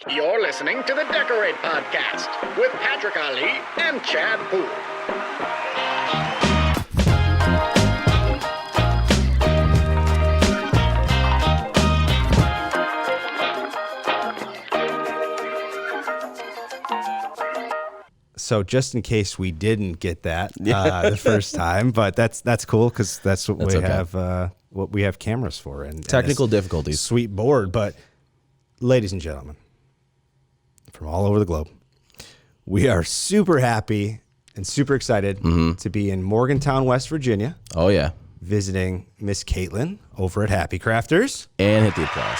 You're listening to the Decorate Podcast with Patrick Ali and Chad Poole. So just in case we didn't get that the first time, but that's cool because that's what we have cameras for and technical difficulties. Sweet board, but ladies and gentlemen, from all over the globe, we are super happy and super excited to be in Morgantown, West Virginia. Oh yeah, visiting Miss Caitlin over at Happy Crafters. And hit the applause.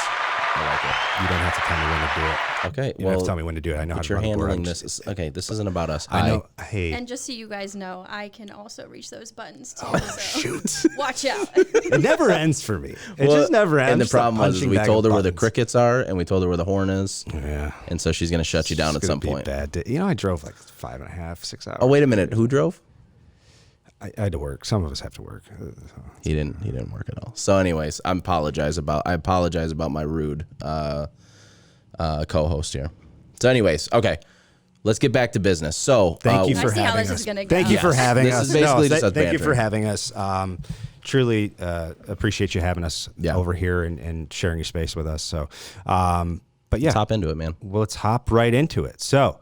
I like it. You don't have to tell me when to do it. Okay, you don't have to tell me when to do it. I know how to run the board. Handling this. Okay, this isn't about us. I know. Hey. And just so you guys know, I can also reach those buttons too. Oh, so shoot. Watch out. It never ends for me. It just never ends. And the problem was we told her where the crickets are and we told her where the horn is. Yeah. And so she's going to shut you down at some point. Bad day. You know, I drove like 5.5, 6 hours. Oh, wait a minute. Who drove? I had to work. Some of us have to work. He didn't work at all. So anyways, I apologize about my rude co-host here. So anyways, okay. Let's get back to business. So thank you for having having us. Thank you for having us. This is basically just us thank you for bantering. having us. Truly appreciate you having us over here and sharing your space with us. So, but yeah, let's hop into it, man. Well, let's hop right into it. So,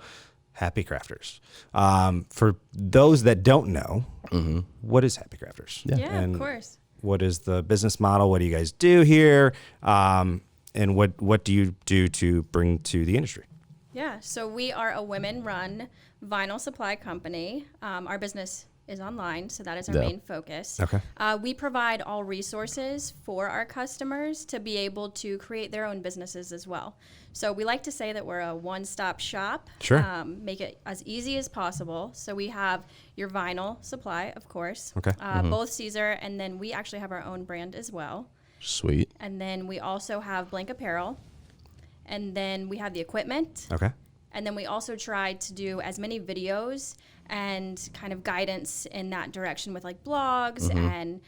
Happy Crafters. For those that don't know, what is Happy Crafters? Yeah, of course. What is the business model? What do you guys do here? And what do you do to bring to the industry? Yeah, so we are a women-run vinyl supply company. Our business is online, so that is our main focus. Okay. We provide all resources for our customers to be able to create their own businesses as well. So we like to say that we're a one-stop shop. Sure. Make it as easy as possible. So we have your vinyl supply, of course. Okay. Both Siser, and then we actually have our own brand as well. Sweet. And then we also have blank apparel. And then we have the equipment. Okay. And then we also try to do as many videos and kind of guidance in that direction with like blogs and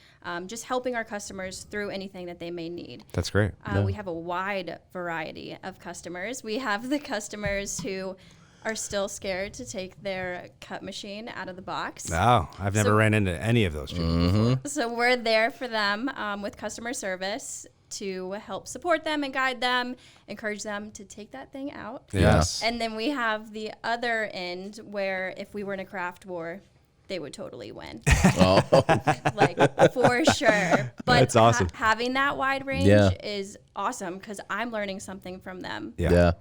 just helping our customers through anything that they may need. That's great. We have a wide variety of customers. We have the customers who are still scared to take their cut machine out of the box. No, I've never ran into any of those people before. So we're there for them with customer service to help support them and guide them, encourage them to take that thing out. Yes. And then we have the other end where if we were in a craft war, they would totally win. Like, for sure. But that's awesome. Having that wide range is awesome because I'm learning something from them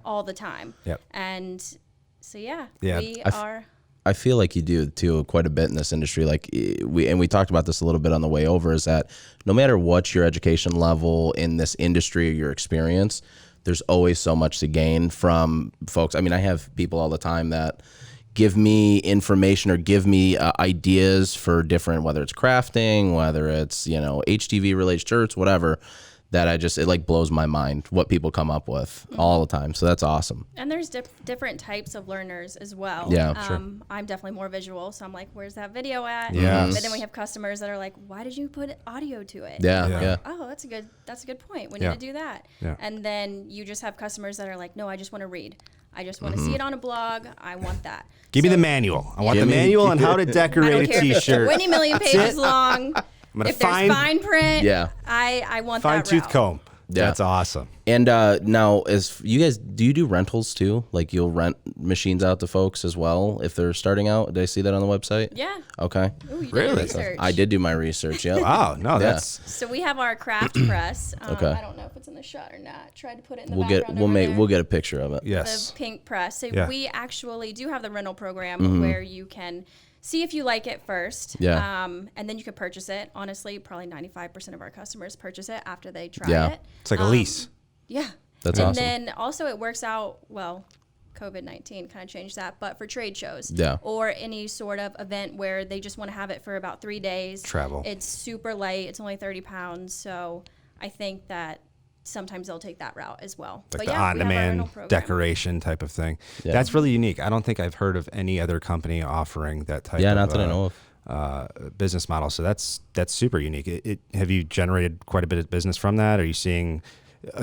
all the time. Yep. And so, I feel like you do too quite a bit in this industry. Like we talked about this a little bit on the way over, is that no matter what your education level in this industry or your experience, there's always so much to gain from folks. I mean, I have people all the time that give me information or give me ideas for different, whether it's crafting, whether it's, HTV related shirts, whatever, that it like blows my mind what people come up with all the time. So that's awesome. And there's different types of learners as well. Yeah, sure. I'm definitely more visual, so I'm like, where's that video at? Yes. But then we have customers that are like, why did you put audio to it? Yeah, And I'm like, yeah. oh, that's a good point. We need to do that. Yeah. And then you just have customers that are like, no, I just want to read. I just want to see it on a blog. I want that. Give me the manual. I want the manual on how to I don't decorate a care if it's t-shirt. 20 million pages long. If there's fine print, I want that fine tooth route. comb. Yeah. That's awesome. And now, as you guys, do you do rentals too? Like you'll rent machines out to folks as well if they're starting out? Did I see that on the website? Yeah. Okay. Ooh, you did Really? research. I did do my research. Yeah. Wow. No, that's So we have our craft press. Okay. I don't know if it's in the shot or not. Tried to put it in the background. We'll get a picture of it. yes. The pink press. So Yeah. we actually do have the rental program where you can see if you like it first. Yeah. And then you can purchase it. Honestly, probably 95% of our customers purchase it after they try Yeah. it. It's like a lease. Yeah. That's and awesome. then also it works out, well, COVID-19 kind of changed that, but for trade shows or any sort of event where they just want to have it for about 3 days. Travel. It's super light. It's only 30 pounds. So I think that sometimes they'll take that route as well. Like but the we have our rental on-demand program. decoration type of thing. Yeah. That's really unique. I don't think I've heard of any other company offering that type of not that I know of. business model. So that's super unique. Have you generated quite a bit of business from that? Are you seeing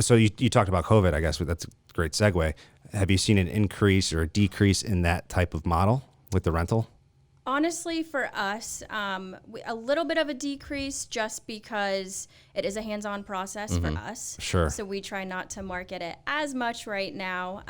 So you talked about COVID, I guess, but that's a great segue. Have you seen an increase or a decrease in that type of model with the rental? Honestly, for us, a little bit of a decrease just because it is a hands-on process for us. Sure. So we try not to market it as much right now,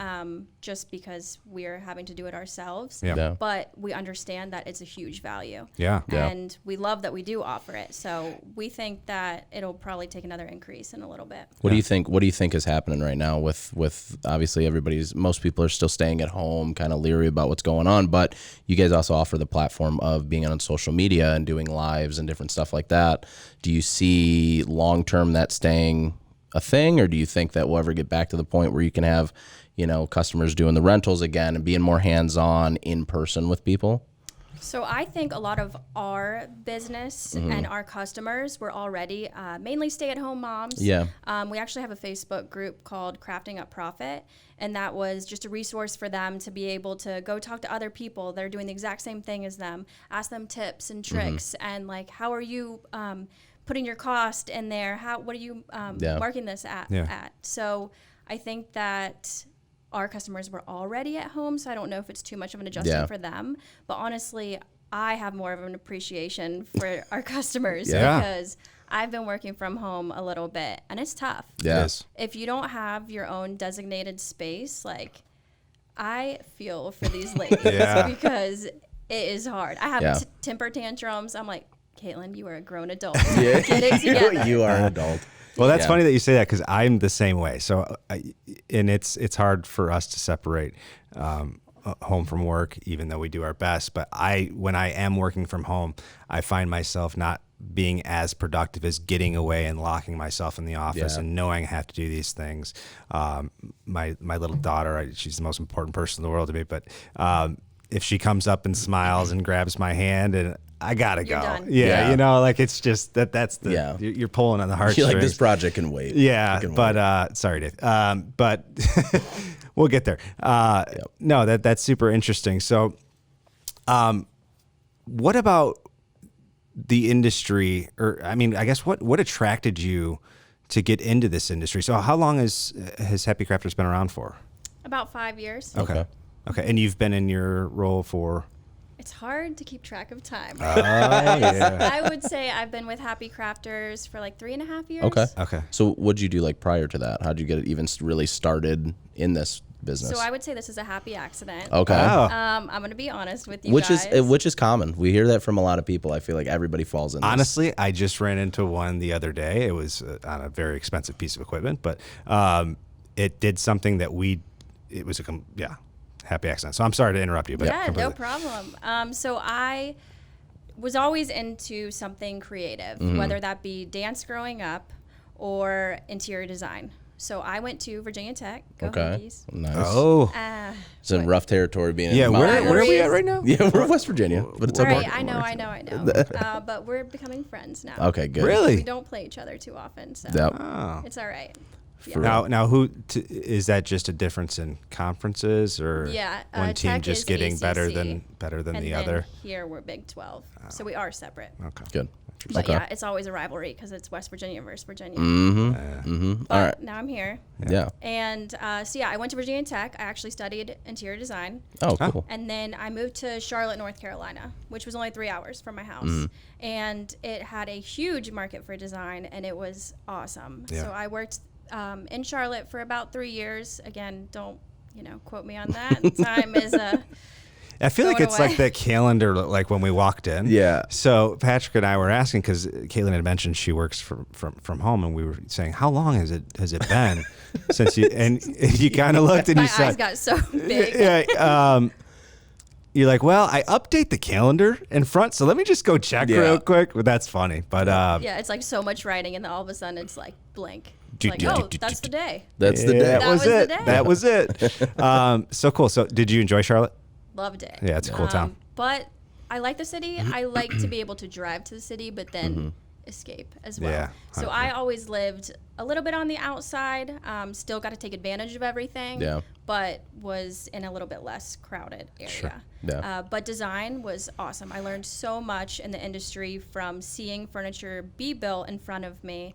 just because we're having to do it ourselves. Yeah. But we understand that it's a huge value. Yeah. And we love that we do offer it. So we think that it'll probably take another increase in a little bit. What do you think? What do you think is happening right now with obviously most people are still staying at home, kind of leery about what's going on, but you guys also offer the platform of being on social media and doing lives and different stuff like that. Do you see long term that staying a thing, or do you think that we'll ever get back to the point where you can have, customers doing the rentals again and being more hands-on in person with people? So I think a lot of our business and our customers were already mainly stay-at-home moms. Yeah. We actually have a Facebook group called Crafting Up Profit, and that was just a resource for them to be able to go talk to other people that are doing the exact same thing as them, ask them tips and tricks, and like, how are you putting your cost in there? What are you marking this at? So I think that our customers were already at home, so I don't know if it's too much of an adjustment for them. But honestly, I have more of an appreciation for our customers because I've been working from home a little bit, and it's tough. Yes. If you don't have your own designated space, like, I feel for these ladies because it is hard. I have temper tantrums. I'm like, Caitlin, you are a grown adult. Get it together. You are an adult. Well, that's funny that you say that because I'm the same way. So, and it's hard for us to separate home from work, even though we do our best. But when I am working from home, I find myself not being as productive as getting away and locking myself in the office and knowing I have to do these things. My little daughter, she's the most important person in the world to me. But if she comes up and smiles and grabs my hand and I gotta go. Done. Yeah, like it's just that's the you're pulling on the heartstrings. Like this project can wait. Yeah, but sorry, Dave. But we'll get there. No, that's super interesting. So, what about the industry? Or I mean, I guess what attracted you to get into this industry? So, how long has Happy Crafters been around for? About 5 years. Okay, and you've been in your role for. It's hard to keep track of time. Yeah. I would say I've been with Happy Crafters for like 3.5 years. Okay. So what'd you do like prior to that? How'd you get it even really started in this business? So I would say this is a happy accident. Okay. I'm going to be honest with you which guys. is common. We hear that from a lot of people. I feel like everybody falls in this. Honestly, I just ran into one the other day. It was on a very expensive piece of equipment, but it did something that it was happy accident. So I'm sorry to interrupt you, but no problem. So I was always into something creative, whether that be dance growing up or interior design. So I went to Virginia Tech. Go Hokies. Nice. Oh. It's in rough territory being yeah, in where are we at right now? Yeah, we're in West Virginia, but it's okay. Right, I know. But we're becoming friends now. Okay, good. Really? We don't play each other too often, so it's all right. Yeah. Now, is that just a difference in conferences, or one team Tech just is getting ACC, better than and the then other? Here we're Big 12, so we are separate. Okay, good. But it's always a rivalry because it's West Virginia versus Virginia. All right. Now I'm here. Yeah. And I went to Virginia Tech. I actually studied interior design. Oh, cool. And then I moved to Charlotte, North Carolina, which was only 3 hours from my house. And it had a huge market for design, and it was awesome. Yeah. So I worked in Charlotte for about 3 years. Again, don't quote me on that. Time is I feel like it's like that calendar, like when we walked in. Yeah. So Patrick and I were asking because Caitlin had mentioned she works from home, and we were saying, how long has it been since you? And you kind of looked and my you said, eyes got so big. Yeah. You're like, well, I update the calendar in front, so let me just go check real quick. But that's funny. But it's like so much writing, and then all of a sudden it's like blank. Like, that's the day. That's the day. That was the it. day. That was it. So cool. So did you enjoy Charlotte? Loved it. Yeah, it's a cool town. But I like the city. I like to be able to drive to the city, but then escape as well. Yeah, so I always lived a little bit on the outside. Still got to take advantage of everything. Yeah. But was in a little bit less crowded area. Sure. Yeah. But design was awesome. I learned so much in the industry from seeing furniture be built in front of me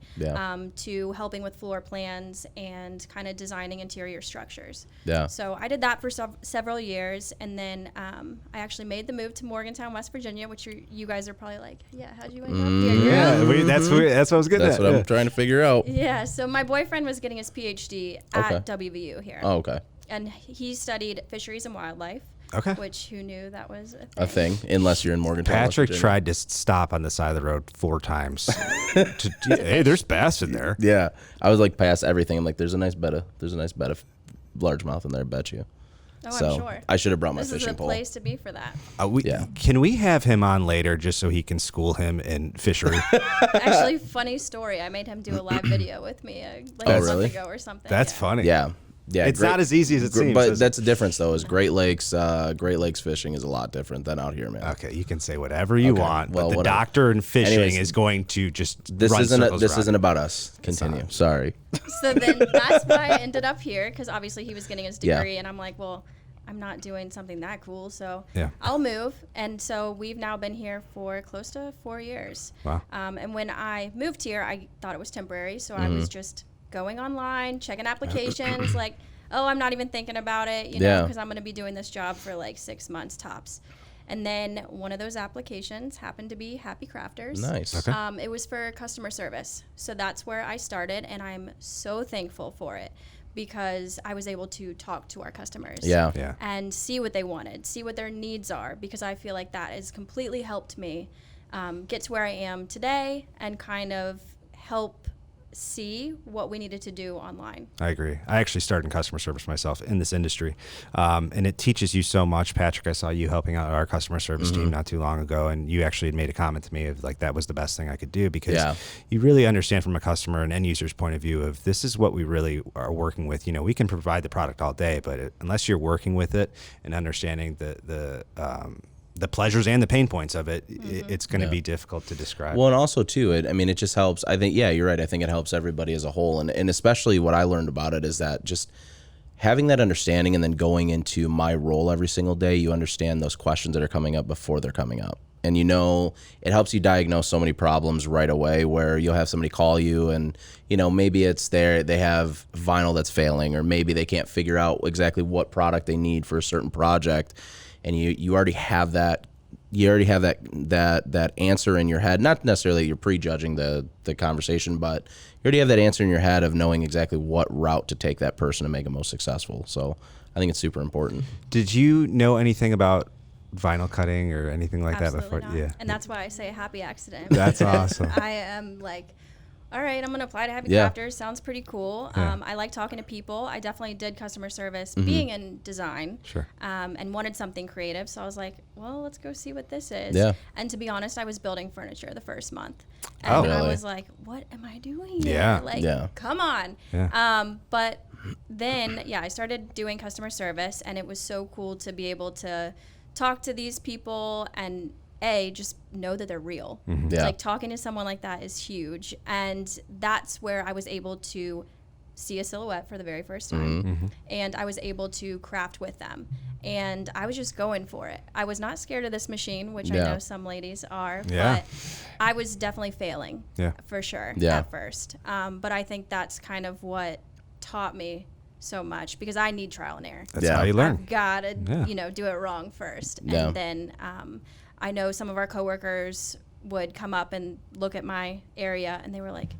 to helping with floor plans and kind of designing interior structures. Yeah. So I did that for several years, and then I actually made the move to Morgantown, West Virginia, which you guys are probably like, yeah, how'd you end up here? Yeah, that's what I was getting That's at. what I'm trying to figure out. Yeah, so my boyfriend was getting his PhD at WVU here. Oh, okay. And he studied fisheries and wildlife. Okay. Which, who knew that was A thing, unless you're in Morgantown. Patrick tried to stop on the side of the road 4 times. Hey, there's bass in there. Yeah, I was like past everything. I'm like, there's a nice bed of largemouth in there. I bet you. Oh, So I'm sure. I should have brought my This is fishing the pole. place to be for that. Can we have him on later just so he can school him in fishery? Actually, funny story. I made him do a live video with me a really? month ago or something. That's funny. Yeah. Yeah, It's not as easy as it seems, But is that's the difference, though. Is Great Lakes fishing is a lot different than out here, man. Okay, you can say whatever you want, but well, the whatever. doctor in fishing Anyways, is going to just This run isn't circles around isn't it. about us. Continue. Sorry. So then that's why I ended up here, because obviously he was getting his Yeah. degree, and I'm like, well, I'm not doing something that cool, so Yeah. I'll move. And so we've now been here for close to 4 years. Wow. And when I moved here, I thought it was temporary, so I Mm-hmm. was just going online, checking applications, like, oh, I'm not even thinking about it, you Yeah. know, because I'm going to be doing this job for like 6 months tops. And then one of those applications happened to be Happy Crafters. Nice. Okay. It was for customer service. So that's where I started, and I'm so thankful for it because I was able to talk to our customers. Yeah. Yeah. And see what they wanted, see what their needs are, because I feel like that has completely helped me get to where I am today and kind of help see what we needed to do online. I agree. I actually started in customer service myself in this industry, and it teaches you so much. Patrick, I saw you helping out our customer service team not too long ago, and you actually had made a comment to me of like that was the best thing I could do because you really understand from a customer and end user's point of view of this is what we really are working with. You know, we can provide the product all day, but unless you're working with it and understanding the pleasures and the pain points of it, it's going to be difficult to describe. Well, and also too, it just helps. I think, yeah, you're right. I think it helps everybody as a whole, and especially what I learned about it is that just having that understanding and then going into my role every single day, you understand those questions that are coming up before they're coming up. And you know, it helps you diagnose so many problems right away where you'll have somebody call you and, you know, maybe it's they have vinyl that's failing, or maybe they can't figure out exactly what product they need for a certain project. And you already have that answer in your head. Not necessarily you're prejudging the conversation, but you already have that answer in your head of knowing exactly what route to take that person to make it most successful. So I think it's super important. Did you know anything about vinyl cutting or anything like Absolutely that before? not. Yeah. And that's why I say a happy accident. That's awesome. I am like, all right, I'm going to apply to Happy Yeah. Crafters. Sounds pretty cool. Yeah. I like talking to people. I definitely did customer service being in design. Sure. And wanted something creative. So I was like, well, let's go see what this is. Yeah. And to be honest, I was building furniture the first month. Oh. And I Really? was like, what am I doing here? Yeah. Like, Yeah. come on. Yeah. But then, I started doing customer service, and it was so cool to be able to talk to these people and just know that they're real. Yeah. Like talking to someone like that is huge. And that's where I was able to see a silhouette for the very first time. And I was able to craft with them. And I was just going for it. I was not scared of this machine, which I know some ladies are, Yeah. but I was definitely failing for sure at first. But I think that's kind of what taught me so much because I need trial and error. That's how you learn. I've got to, do it wrong first. Yeah. And then I know some of our coworkers would come up and look at my area and they were like,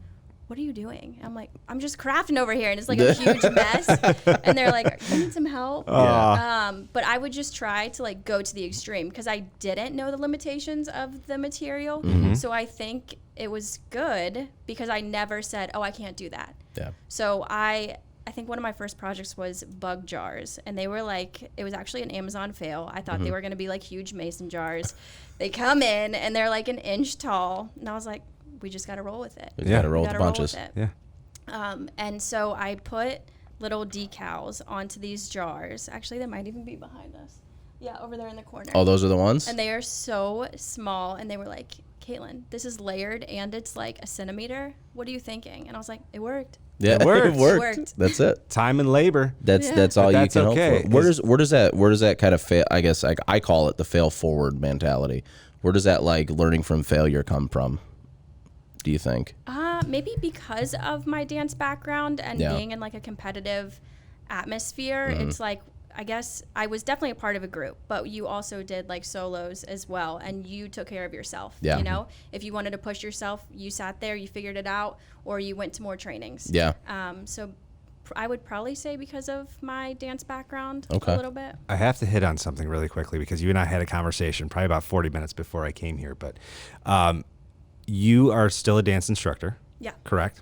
what are you doing? I'm like, I'm just crafting over here. And it's like a huge mess. And they're like, you need some help? But I would just try to like go to the extreme because I didn't know the limitations of the material. So I think it was good because I never said, oh, I can't do that. Yeah. So I think one of my first projects was bug jars, and they were like, it was actually an Amazon fail. I thought they were going to be like huge mason jars. They come in and they're like an inch tall, and I was like, we just got to roll with it. You got to roll with the Gotta roll punches. with it. Yeah. And so I put little decals onto these jars. Actually, they might even be behind us. Yeah, over there in the corner. Oh, those are the ones? And they are so small, and they were like Caitlin, this is layered and it's like a centimeter. What are you thinking? And I was like, it worked. Yeah, It worked. it worked. Worked. That's it. Time and labor. That's all That's you can okay. hope for. Where does that kind of fail? I guess like I call it the fail forward mentality. Where does that like learning from failure come from? Do you think? Maybe because of my dance background and being in like a competitive atmosphere, it's like, I guess I was definitely a part of a group, but you also did like solos as well, and you took care of yourself. Yeah. You know, if you wanted to push yourself, you sat there, you figured it out, or you went to more trainings. Yeah. So I would probably say because of my dance background Okay. a little bit. I have to hit on something really quickly because you and I had a conversation probably about 40 minutes before I came here, but you are still a dance instructor. Yeah. Correct.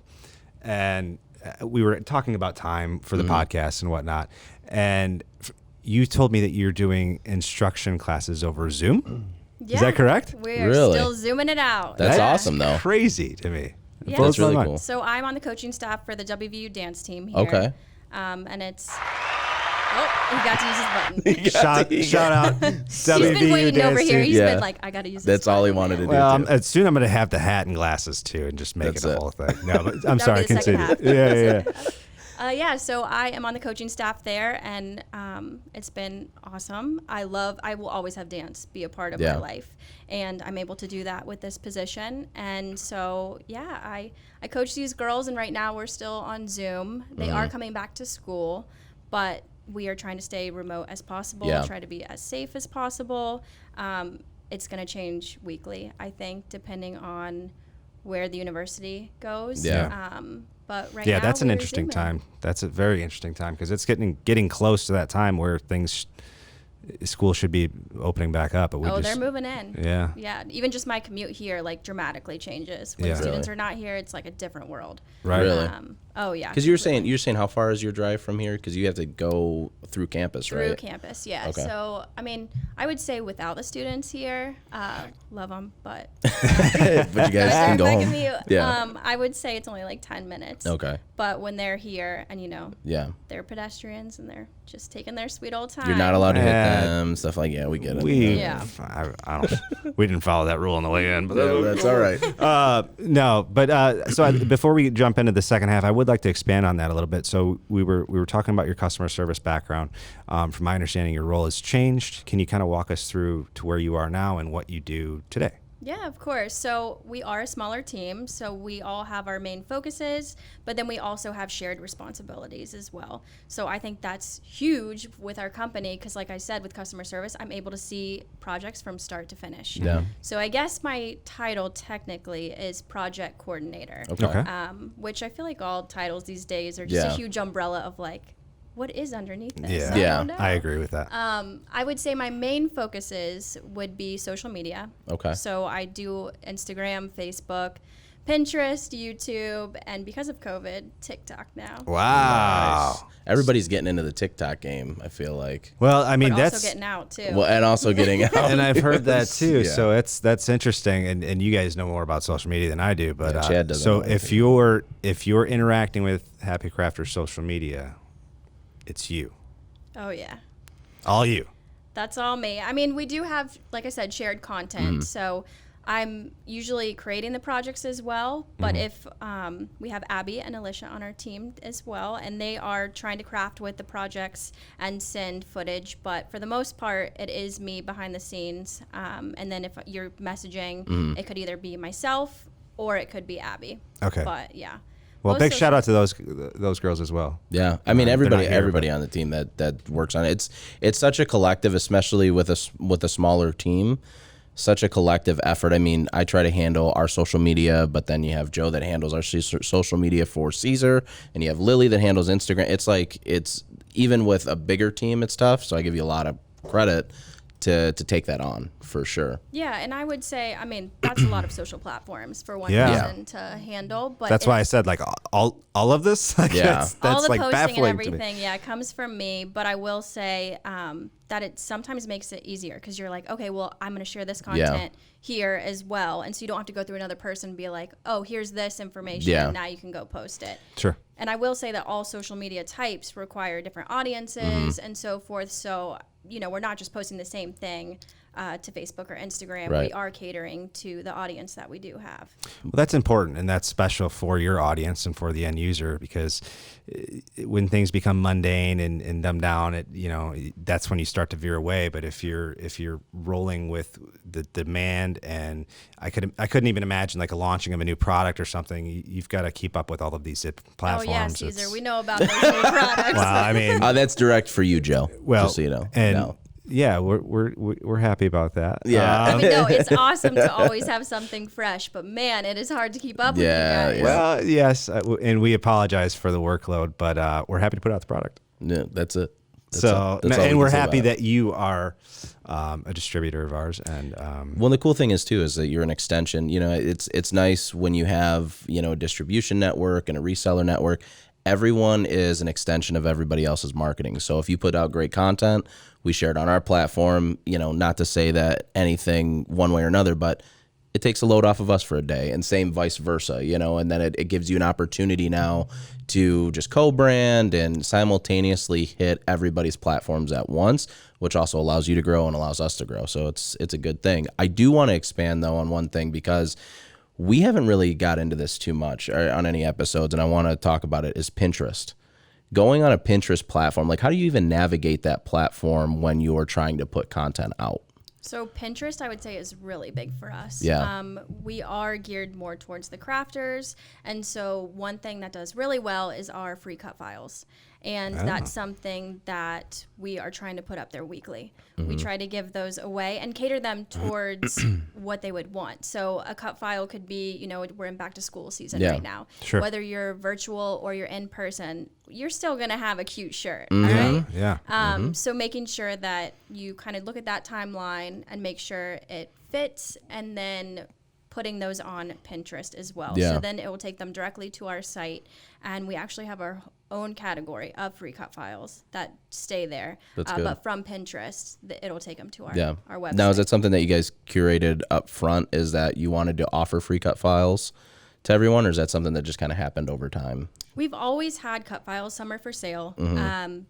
And we were talking about time for the podcast and whatnot. And you told me that you're doing instruction classes over Zoom. Yeah. Is that correct? We're Really? still zooming it out. That's awesome, though. Crazy to me. It Yeah. blows That's really my mind. cool. So I'm on the coaching staff for the WVU dance team here. Okay. And it's, he got to use his button. Shout out He's been waiting over here. He's Yeah. been like, I got to use this That's all he button. wanted to do. Well, too. soon I'm going to have the hat and glasses too, and just make That's it a it. whole thing. No, but I'm That'll sorry. be the second Continue. half. Yeah. So I am on the coaching staff there, and it's been awesome. I will always have dance be a part of my life, and I'm able to do that with this position. And so, I coach these girls, and right now we're still on Zoom. They are coming back to school, but we are trying to stay remote as possible, try to be as safe as possible. It's going to change weekly, I think, depending on where the university goes. Yeah. But right now, That's an we're interesting Zooming. time. That's a very interesting time because it's getting close to that time where school should be opening back up. But They're moving in. Yeah. Yeah. Even just my commute here like dramatically changes. When Yeah. students are not here, it's like a different world. Right. Really? Oh yeah. Because you were saying how far is your drive from here? Because you have to go through campus, Through right? campus, yeah. Okay. So I mean, I would say without the students here, love them, but But you guys can go my home. commute, Yeah. I would say it's only like 10 minutes. Okay. But when they're here, and Yeah. they're pedestrians and they're just taking their sweet old time. You're not allowed to hit Yeah. them, stuff like we get it. Yeah. I don't. We didn't follow that rule on the way in, but That's all right. no. But before we jump into the second half, I would like to expand on that a little bit. So we were talking about your customer service background. From my understanding, your role has changed. Can you kind of walk us through to where you are now and what you do today? Yeah, of course. So we are a smaller team, so we all have our main focuses, but then we also have shared responsibilities as well. So I think that's huge with our company because, like I said, with customer service, I'm able to see projects from start to finish. Yeah. So I guess my title technically is project coordinator, Okay. which I feel like all titles these days are just Yeah. a huge umbrella of like, what is underneath this? Yeah. Yeah. don't know. I agree with that. I would say my main focuses would be social media. Okay. So I do Instagram, Facebook, Pinterest, YouTube, and because of COVID, TikTok now. Wow. Nice. Everybody's getting into the TikTok game, I feel like. Well, I mean, But that's also getting out too. Well, and also getting out. and I've heard that too. Yeah. So that's interesting, and you guys know more about social media than I do. But Yeah, Chad doesn't so know if you're interacting with Happy Crafters social media, it's you, Oh yeah. all you. That's all me. I mean, we do have, like I said, shared content. So I'm usually creating the projects as well. But if we have Abby and Alicia on our team as well, and they are trying to craft with the projects and send footage. But for the most part, it is me behind the scenes. And then if you're messaging, it could either be myself or it could be Abby. Okay. But yeah. Well, Most big shout out social- to those girls as well. Yeah, I mean They're not everybody here, on the team that works on it. It's such a collective, especially with a smaller team. Such a collective effort. I mean, I try to handle our social media, but then you have Joe that handles our social media for Siser, and you have Lily that handles Instagram. It's like even with a bigger team, it's tough. So I give you a lot of credit to take that on for sure. Yeah, and I would say, I mean, that's a lot of social platforms for one Yeah. person to handle. But That's why I said like all of this. Like, Yeah. that's all the like posting and baffling to me. everything, yeah, comes from me. But I will say that it sometimes makes it easier because you're like, okay, well, I'm going to share this content here as well, and so you don't have to go through another person and be like, oh, here's this information. Yeah. Now you can go post it. Sure. And I will say that all social media types require different audiences and so forth. So we're not just posting the same thing to Facebook or Instagram. Right. We are catering to the audience that we do have. Well, that's important, and that's special for your audience and for the end user, because when things become mundane and dumbed down, that's when you start to veer away. But if you're rolling with the demand, and I couldn't even imagine like a launching of a new product or something. You've got to keep up with all of these platforms. Oh yeah, Siser, we know about those new products. Well, I mean, that's direct for you, Joe. Well, just so you know. and No. yeah, we're happy about that. Yeah. I mean, no, it's awesome to always have something fresh, but man, it is hard to keep up with you guys. Yeah. Well, yes, and we apologize for the workload, but we're happy to put out the product. Yeah, that's it. That's So, it. That's all we and can we're say happy about it. that you are a distributor of ours. And Well, the cool thing is too is that you're an extension. It's nice when you have a distribution network and a reseller network. Everyone is an extension of everybody else's marketing. So if you put out great content, we share it on our platform. Not to say that anything one way or another, but it takes a load off of us for a day, and same vice versa. And then it gives you an opportunity now to just co-brand and simultaneously hit everybody's platforms at once, which also allows you to grow and allows us to grow. So it's a good thing. I do want to expand though on one thing, because we haven't really got into this too much on any episodes, and I want to talk about it, is Pinterest. Going on a Pinterest platform, like how do you even navigate that platform when you're trying to put content out? So Pinterest, I would say, is really big for us. Yeah. We are geared more towards the crafters. And so one thing that does really well is our free cut files. And that's something that we are trying to put up there weekly. We try to give those away and cater them towards what they would want. So a cut file could be, we're in back to school season right now. Sure. Whether you're virtual or you're in person, you're still going to have a cute shirt. All right? yeah. So making sure that you kind of look at that timeline and make sure it fits, and then putting those on Pinterest as well. Yeah. So then it will take them directly to our site, and we actually have our own category of free cut files that stay there. That's good. But from Pinterest, it'll take them to our website. Now, is that something that you guys curated up front? Is that you wanted to offer free cut files to everyone, or is that something that just kind of happened over time? We've always had cut files. Some are for sale.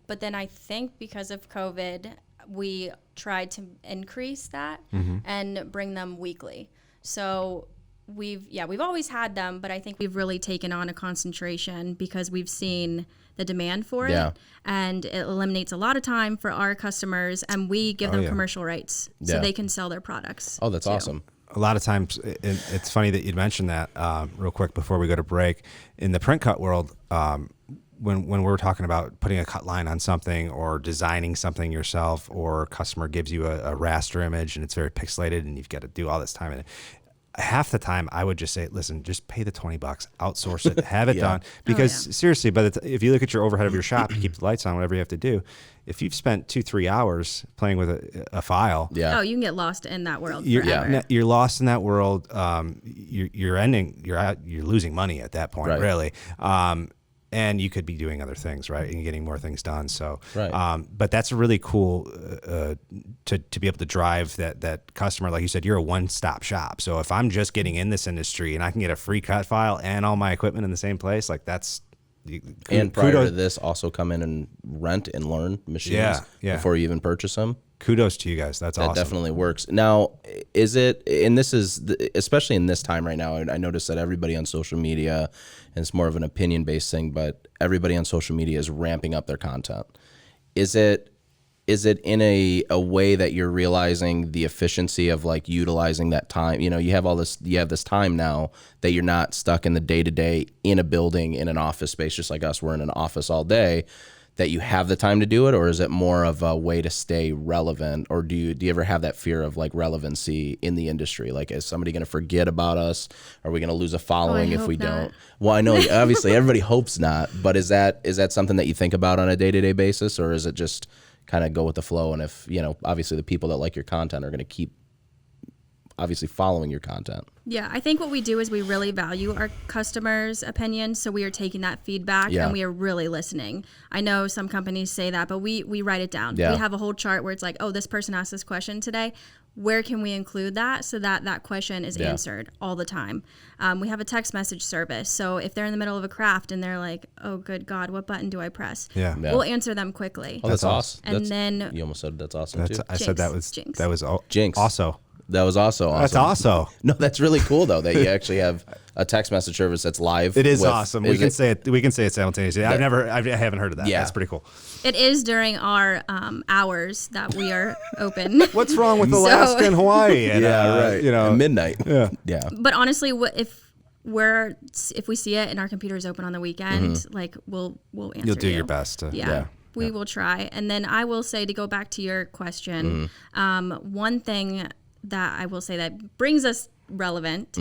But then I think because of COVID, we tried to increase that and bring them weekly. So we've always had them, but I think we've really taken on a concentration because we've seen the demand for it, and it eliminates a lot of time for our customers, and we give them commercial rights so they can sell their products. Oh, that's too. awesome. A lot of times, it's funny that you'd mentioned that real quick before we go to break. In the print cut world, when we're talking about putting a cut line on something or designing something yourself, or a customer gives you a raster image and it's very pixelated and you've got to do all this time in it, half the time I would just say, listen, just pay the $20, outsource it, have it done. Because seriously, if you look at your overhead of your shop, you keep the lights on, whatever you have to do. If you've spent 2-3 hours playing with a file, Oh, you can get lost in that world you're forever. you're lost in that world. You're losing money at that point, really. And you could be doing other things, right? And getting more things done. So, but that's really cool to be able to drive that customer. Like you said, you're a one-stop shop. So if I'm just getting in this industry and I can get a free cut file and all my equipment in the same place, like that's. And prior to this, also come in and rent and learn machines before you even purchase them. Kudos to you guys. That's awesome. That definitely works. Now, is it, and this is, especially in this time right now, I noticed that everybody on social media, and it's more of an opinion-based thing, but everybody on social media is ramping up their content. Is it in a way that you're realizing the efficiency of like utilizing that time? You have this time now that you're not stuck in the day-to-day in a building, in an office space, just like us, we're in an office all day, that you have the time to do it? Or is it more of a way to stay relevant? Or do you ever have that fear of like relevancy in the industry? Like, is somebody going to forget about us? Are we going to lose a following if we don't? Well, I know obviously everybody hopes not, but is that something that you think about on a day-to-day basis? Or is it just kind of go with the flow? And if, obviously the people that like your content are going to keep obviously following your content. Yeah, I think what we do is we really value our customers' opinions, so we are taking that feedback and we are really listening. I know some companies say that, but we write it down. Yeah. We have a whole chart where it's like, oh, this person asked this question today. where can we include that so that that question is answered all the time. We have a text message service. So if they're in the middle of a craft and they're like, oh, good God, what button do I press? Yeah. We'll answer them quickly. Oh, that's awesome. And then you almost said that's awesome too. I said that was Jinx. Jinx. Also. That was also awesome. That's also. No, that's really cool though that you actually have a text message service that's live. It is awesome. We can say it simultaneously. I haven't heard of that. Yeah. That's pretty cool. it is during our hours that we are open. What's wrong with Alaska and Hawaii? And, right. At midnight. Yeah. Yeah. But honestly, if we see it and our computer is open on the weekend, like we'll answer. You'll do your best to. Yeah. We will try. And then I will say, to go back to your question, one thing that I will say that brings us relevant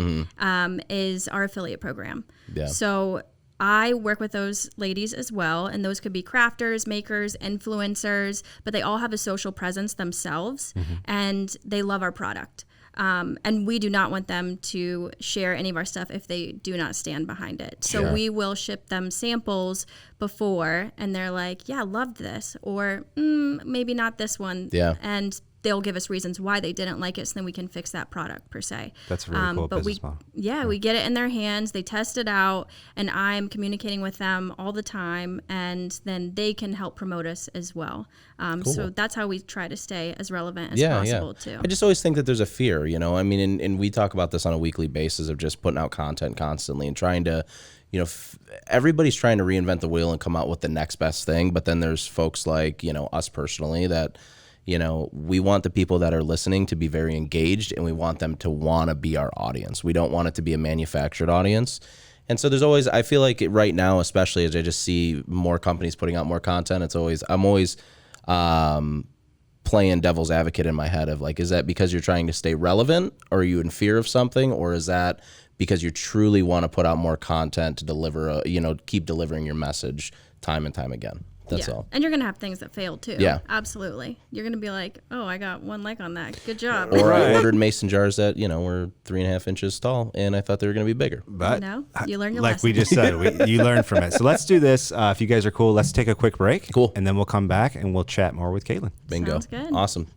is our affiliate program. Yeah. So I work with those ladies as well, and those could be crafters, makers, influencers, but they all have a social presence themselves, and they love our product. And we do not want them to share any of our stuff if they do not stand behind it. So we will ship them samples before, and they're like, yeah, loved this, or maybe not this one. Yeah. And they'll give us reasons why they didn't like it, so then we can fix that product per se. That's a really cool business model. Yeah, we get it in their hands, they test it out, and I'm communicating with them all the time, and then they can help promote us as well. So that's how we try to stay as relevant as possible too. I just always think that there's a fear, I mean, and we talk about this on a weekly basis of just putting out content constantly and trying to, everybody's trying to reinvent the wheel and come out with the next best thing. But then there's folks like, us personally that, we want the people that are listening to be very engaged, and we want them to want to be our audience. We don't want it to be a manufactured audience. And so there's always, I feel like right now, especially as I just see more companies putting out more content, I'm always playing devil's advocate in my head of like, is that because you're trying to stay relevant, or are you in fear of something, or is that because you truly want to put out more content to deliver, keep delivering your message time and time again? That's all. And you're going to have things that fail too. Yeah. Absolutely. You're going to be like, oh, I got one like on that. Good job. Or I ordered mason jars that, were 3.5 inches tall, and I thought they were going to be bigger. But you learn your like lesson. we just said, you learn from it. So let's do this. If you guys are cool, let's take a quick break. Cool. And then we'll come back and we'll chat more with Caitlin. Bingo. Sounds good. Awesome.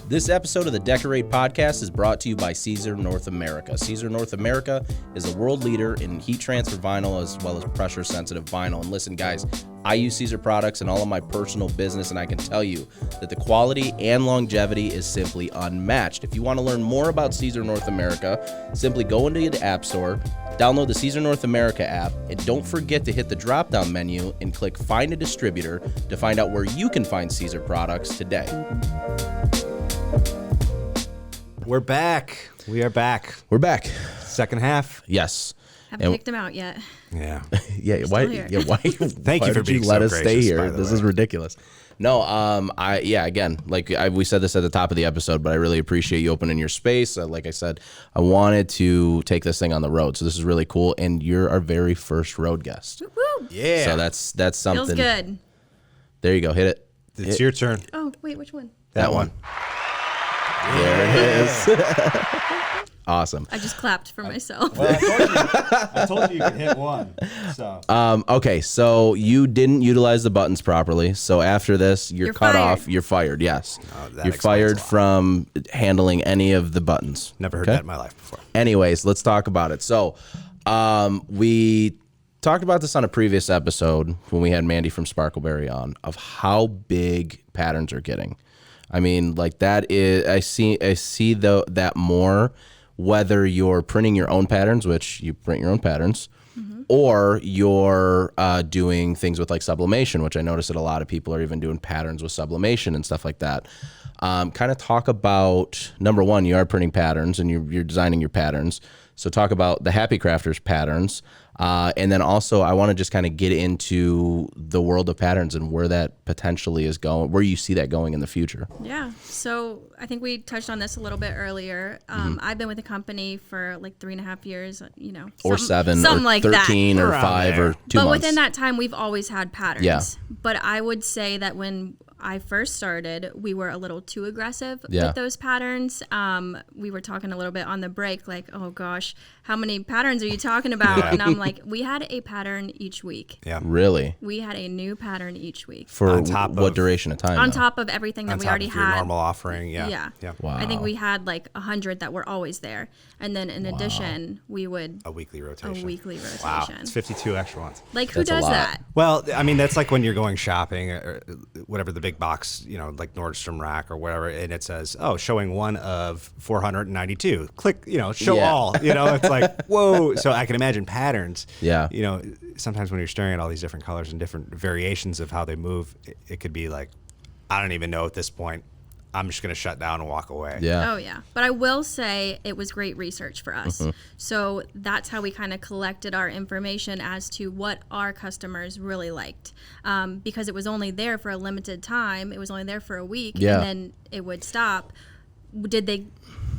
This episode of the Decorate Podcast is brought to you by Siser North America. Siser North America is a world leader in heat transfer vinyl as well as pressure sensitive vinyl. And listen, guys, I use Siser products in all of my personal business, and I can tell you that the quality and longevity is simply unmatched. If you want to learn more about Siser North America, simply go into the App Store, download the Siser North America app, and don't forget to hit the drop-down menu and click Find a Distributor to find out where you can find Siser products today. We're back. We are back. We're back. Second half. Yes. Haven't picked them out yet. Yeah. Why? here. Yeah. Why? Thank you for being let so us stay gracious, here. by the This way. is ridiculous. No. Again, we said this at the top of the episode, but I really appreciate you opening your space. Like I said, I wanted to take this thing on the road, so this is really cool. And you're our very first road guest. Woo! Yeah. So that's something. Feels good. There you go. Hit it. It's your turn. Oh, wait, which one? That one. There it is. Awesome. I just clapped for myself. Well, I told you could hit one. So. Okay, so you didn't utilize the buttons properly. So after this, you're cut fired. off. You're fired. Yes, that you're explains fired a lot. from handling any of the buttons. Never heard Okay? that in my life before. Anyways, let's talk about it. So, we talked about this on a previous episode when we had Mandy from Sparkleberry on, of how big patterns are getting. I mean, like that is I see that more, whether you're printing your own patterns, which you print your own patterns, or you're doing things with like sublimation, which I noticed that a lot of people are even doing patterns with sublimation and stuff like that. Kind of talk about, number one, you are printing patterns and you're designing your patterns. So talk about the Happy Crafters patterns. And then also I want to just kind of get into the world of patterns and where that potentially is going, where you see that going in the future. Yeah. So I think we touched on this a little bit earlier. I've been with the company for like 3.5 years, Or 7 something or like 13 that. or Around 5 there. or 2 But months. within that time, we've always had patterns. Yeah. But I would say that when I first started, we were a little too aggressive Yeah. with those patterns. We were talking a little bit on the break, like, oh gosh, how many patterns are you talking about? Yeah. And I'm like, we had a pattern each week. Yeah. Really? We had a new pattern each week. For On top what of- duration of time? On though? top of everything that On we top already of your had. normal offering. Yeah. Yeah. Yeah. Wow. I think we had like 100 that were always there. And then in addition, we would A weekly a rotation. weekly rotation. Wow. It's 52 extra ones. Like, who That's a does lot. that? Well, I mean, that's like when you're going shopping or whatever, the big box, you know, like Nordstrom Rack or whatever, and it says, oh, showing one of 492. Click, you know, show Yeah. all. You know, it's like, whoa. So I can imagine patterns. Yeah. You know, sometimes when you're staring at all these different colors and different variations of how they move, it could be like, I don't even know at this point. I'm just going to shut down and walk away. Yeah. Oh, yeah. But I will say it was great research for us. Mm-hmm. So that's how we kind of collected our information as to what our customers really liked. Because it was only there for a limited time. It was only there for a week. Yeah. And then it would stop. Did they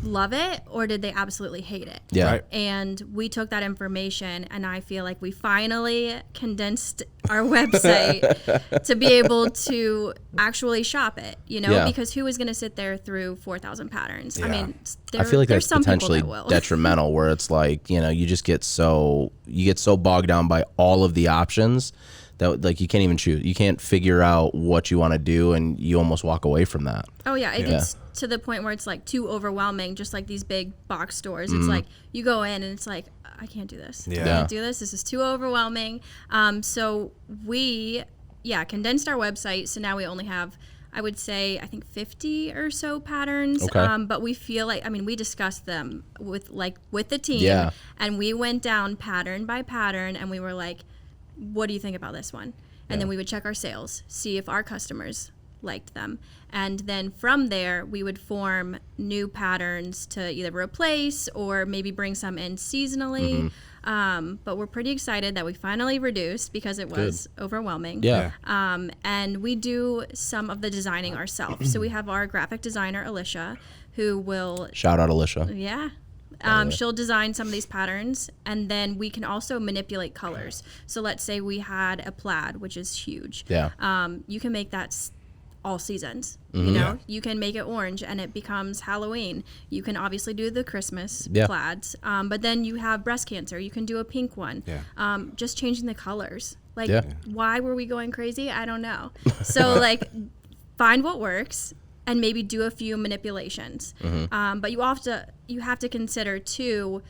love it or did they absolutely hate it? Yeah. Right. And we took that information and I feel like we finally condensed our website to be able to actually shop it, you know, Yeah. because who is going to sit there through 4,000 patterns? I Yeah. mean, I feel like there's that's some people potentially that will. detrimental where it's like, you know, you get so bogged down by all of the options that like you can't even choose. You can't figure out what you want to do and you almost walk away from that. Oh, yeah. It Yeah. gets to the point where it's like too overwhelming, just like these big box stores. Mm-hmm. It's like you go in and it's like, I can't do this. Yeah. I can't do this. This is too overwhelming. So we, condensed our website. So now we only have, I would say, I think 50 or so patterns. Okay. But we feel like, I mean, we discussed them with the team. Yeah. And we went down pattern by pattern and we were like, what do you think about this one? And then we would check our sales, see if our customers liked them. And then from there, we would form new patterns to either replace or maybe bring some in seasonally. But we're pretty excited that we finally reduced because it was overwhelming. Yeah. And we do some of the designing ourselves. So we have our graphic designer, Alicia, who will Shout out Alicia. yeah. She'll design some of these patterns, and then we can also manipulate colors. So let's say we had a plaid, which is huge. Yeah. You can make that all seasons. You know, you can make it orange, and it becomes Halloween. You can obviously do the Christmas Yeah. plaids, but then you have breast cancer. You can do a pink one. Yeah. Just changing the colors. Like, Yeah. why were we going crazy? I don't know. So like, find what works and maybe do a few manipulations. But you have to consider too,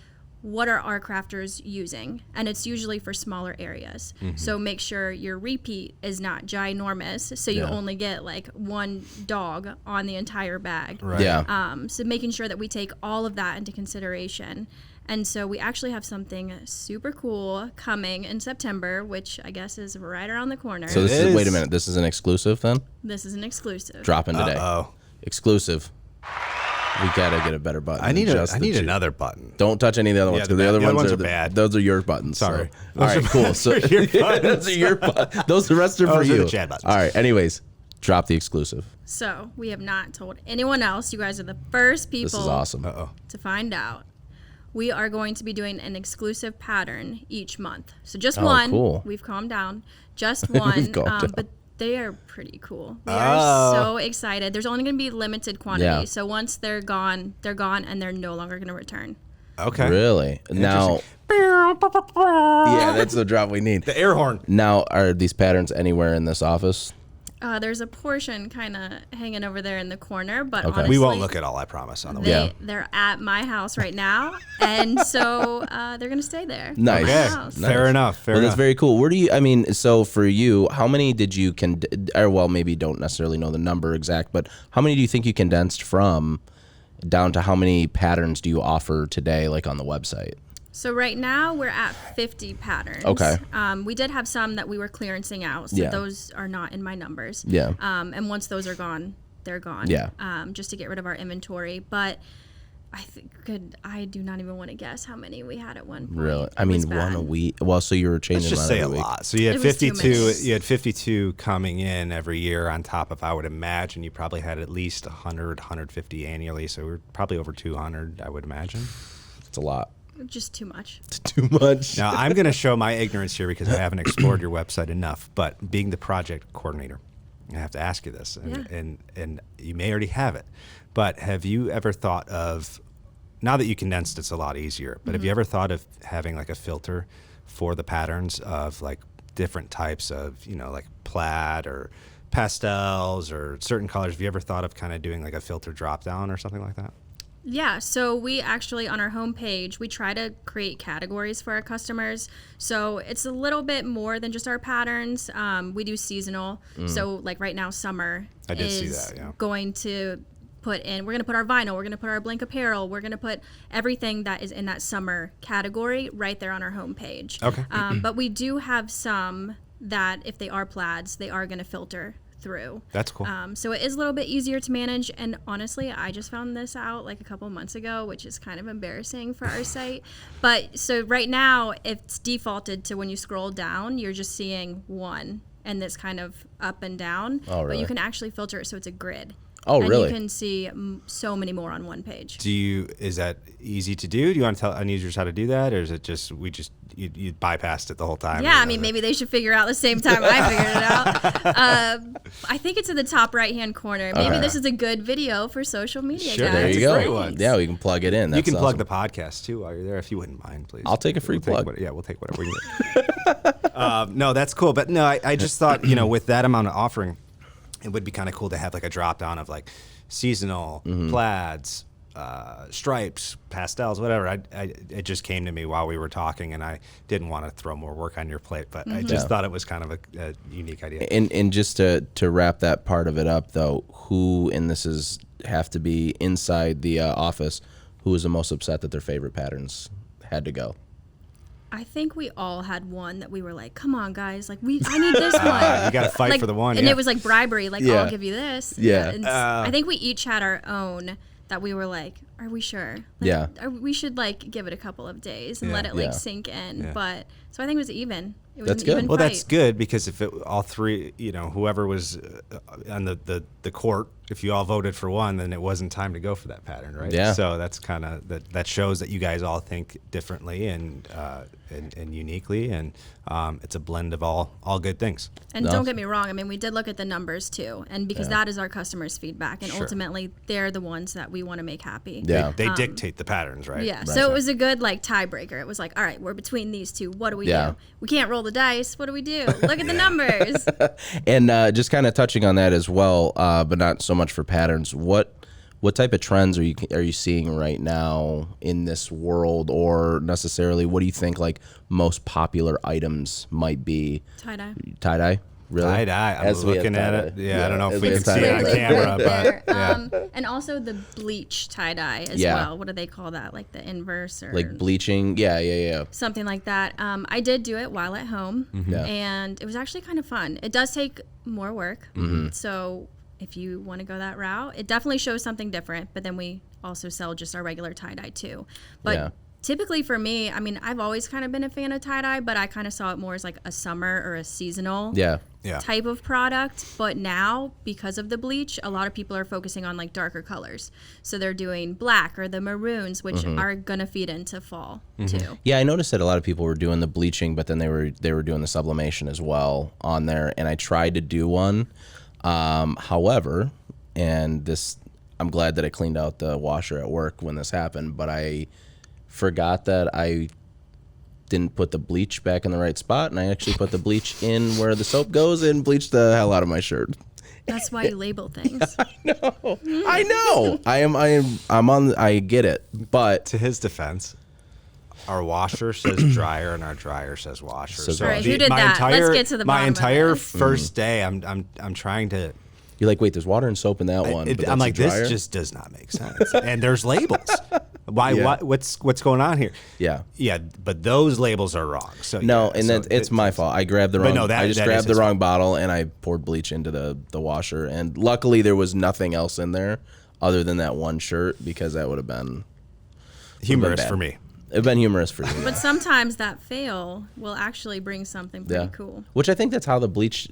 what are our crafters using? And it's usually for smaller areas. So make sure your repeat is not ginormous. So you Yeah. only get like one dog on the entire bag. Right. Yeah. So making sure that we take all of that into consideration. And so we actually have something super cool coming in September, which I guess is right around the corner. So this It is, wait a is. minute, this is an exclusive then? This is an exclusive. Dropping today. Uh-oh. Exclusive. We gotta get a better button. I need than just the need two. another button. Don't touch any of the other ones Yeah, because the other ones are bad. Those are your buttons. Sorry. So. All right, cool. So those are your buttons. those are your buttons. Those the rest are for Those are you. the Chad buttons. All right. Anyways, drop the exclusive. So we have not told anyone else. You guys are the first people This is awesome. Uh-oh. to find out. We are going to be doing an exclusive pattern each month. So just Oh, one. cool. We've calmed down. Just one. calmed down. But they are pretty cool. We are Oh. so excited. There's only going to be limited quantity. Yeah. So once they're gone, and they're no longer going to return. Okay. Really? Now, yeah, that's the drop we need. The air horn. Now, are these patterns anywhere in this office? There's a portion kind of hanging over there in the corner, but Okay. honestly, We won't look at all, I promise, on the way. Yeah. they're at my house right now, and so they're going to stay there. Nice. Okay. House. Fair enough. Fair Well, enough. that's very cool. Where do you? I mean, so for you, how many did you or well, maybe don't necessarily know the number exact, but how many do you think you condensed from down to how many patterns do you offer today, like on the website? So right now we're at 50 patterns. Okay. We did have some that we were clearancing out, so Yeah. those are not in my numbers. Yeah. And once those are gone, they're gone. Yeah. Just to get rid of our inventory, but I do not even want to guess how many we had at one point. Really? I It was mean, one a bad. week. Well, so you were changing Let's just them say a every week. lot. So you had It was too 52. many. You had 52 coming in every year on top of, I would imagine, you probably had at least 100, 150 annually. So we're probably over 200, I would imagine. It's a lot. Just too much. It's too much. Now I'm going to show my ignorance here because I haven't explored your website enough. But being the project coordinator, I have to ask you this, and you may already have it, but have you ever thought of, now that you condensed, it's a lot easier, but have you ever thought of having like a filter for the patterns of like different types of, like plaid or pastels or certain colors? Have you ever thought of kind of doing like a filter drop down or something like that? Yeah, so we actually, on our homepage, we try to create categories for our customers. So it's a little bit more than just our patterns. We do seasonal. So like right now, summer is going to we're going to put our vinyl, we're going to put our blank apparel, we're going to put everything that is in that summer category right there on our homepage. Okay. But we do have some that if they are plaids, they are going to filter through. That's cool. So it is a little bit easier to manage, and honestly, I just found this out like a couple months ago, which is kind of embarrassing for our site. But so right now, it's defaulted to when you scroll down, you're just seeing one, and it's kind of up and down. Oh, really? But you can actually filter it so it's a grid. Oh, and really? you can see so many more on one page. Is that easy to do? Do you want to tell any users how to do that, or is it just you bypassed it the whole time? Yeah, I mean, maybe they should figure out the same time I figured it out. I think it's in the top right-hand corner. Maybe this is a good video for social media. Sure, guys. There you go. Great one. Yeah, we can plug it in. You can That's plug awesome. the podcast too while you're there, if you wouldn't mind, please. I'll take a free plug. We'll take whatever we get. No, that's cool. But no, I just thought, with that amount of offering, it would be kind of cool to have like a drop down of like seasonal, plaids, stripes, pastels, whatever. It just came to me while we were talking, and I didn't want to throw more work on your plate, but I just thought it was kind of a unique idea. And just to wrap that part of it up, though, and this have to be inside the office, who was the most upset that their favorite patterns had to go? I think we all had one that we were like, come on, guys. Like, I need this one. You got to fight for the one. And it was like bribery. Like, Yeah. I'll give you this. Yeah. And I think we each had our own that we were like, are we sure? Yeah. We should, like, give it a couple of days and let it, like, sink in. Yeah. But, so I think it was even. It was That's an good. even Well, fight. that's good, because if all three, whoever was on the court, if you all voted for one, then it wasn't time to go for that pattern, right? Yeah. So that's kind of that shows that you guys all think differently and uniquely, and it's a blend of all good things. And don't get me wrong. I mean, we did look at the numbers too, and because that is our customers' feedback, and Sure. ultimately they're the ones that we want to make happy. Yeah. They dictate the patterns, right? Yeah, so it was a good like tiebreaker. It was like, all right, we're between these two. What do we Yeah. do? We can't roll the dice. What do we do? Look at the numbers. And just kind of touching on that as well, but not so much for patterns. What type of trends are you seeing right now in this world, or necessarily what do you think like most popular items might be? Tie-dye. Tie-dye? Really? Tie-dye. I'm looking at it. Yeah, I don't know if we can as see it on tie-dye. camera, There. but And also the bleach tie-dye as Yeah. well. What do they call that? Like the inverse or Like bleaching? Yeah. something like that. I did do it while at home, Yeah. and it was actually kind of fun. It does take more work, so if you want to go that route, it definitely shows something different. But then we also sell just our regular tie-dye too. But Yeah. typically for me, I mean, I've always kind of been a fan of tie-dye, but I kind of saw it more as like a summer or a seasonal Yeah. type of product. But now, because of the bleach, a lot of people are focusing on like darker colors. So they're doing black or the maroons, which are going to feed into fall too. Yeah, I noticed that a lot of people were doing the bleaching, but then they were doing the sublimation as well on there. And I tried to do one. However, I'm glad that I cleaned out the washer at work when this happened, but I forgot that I didn't put the bleach back in the right spot, and I actually put the bleach in where the soap goes and bleached the hell out of my shirt. That's why you label things. I know. I get it, but to his defense, our washer says dryer and our dryer says washer. So All right, who did that? Let's get to the my bottom of entire this. first day, I'm trying to. you're like, wait, there's water and soap in that one. But I'm that's a like, this dryer? just does not make sense. And there's labels. Why? Yeah. What's going on here? Yeah. Yeah, but those labels are wrong. So No, yeah, and so it's my fault. I grabbed the wrong. no, I just that grabbed is the his wrong bottle and I poured bleach into the washer. And luckily, there was nothing else in there other than that one shirt, because that would have been humorous bad. for me. It'd been humorous for you. But sometimes that fail will actually bring something pretty cool. Which I think that's how the bleaching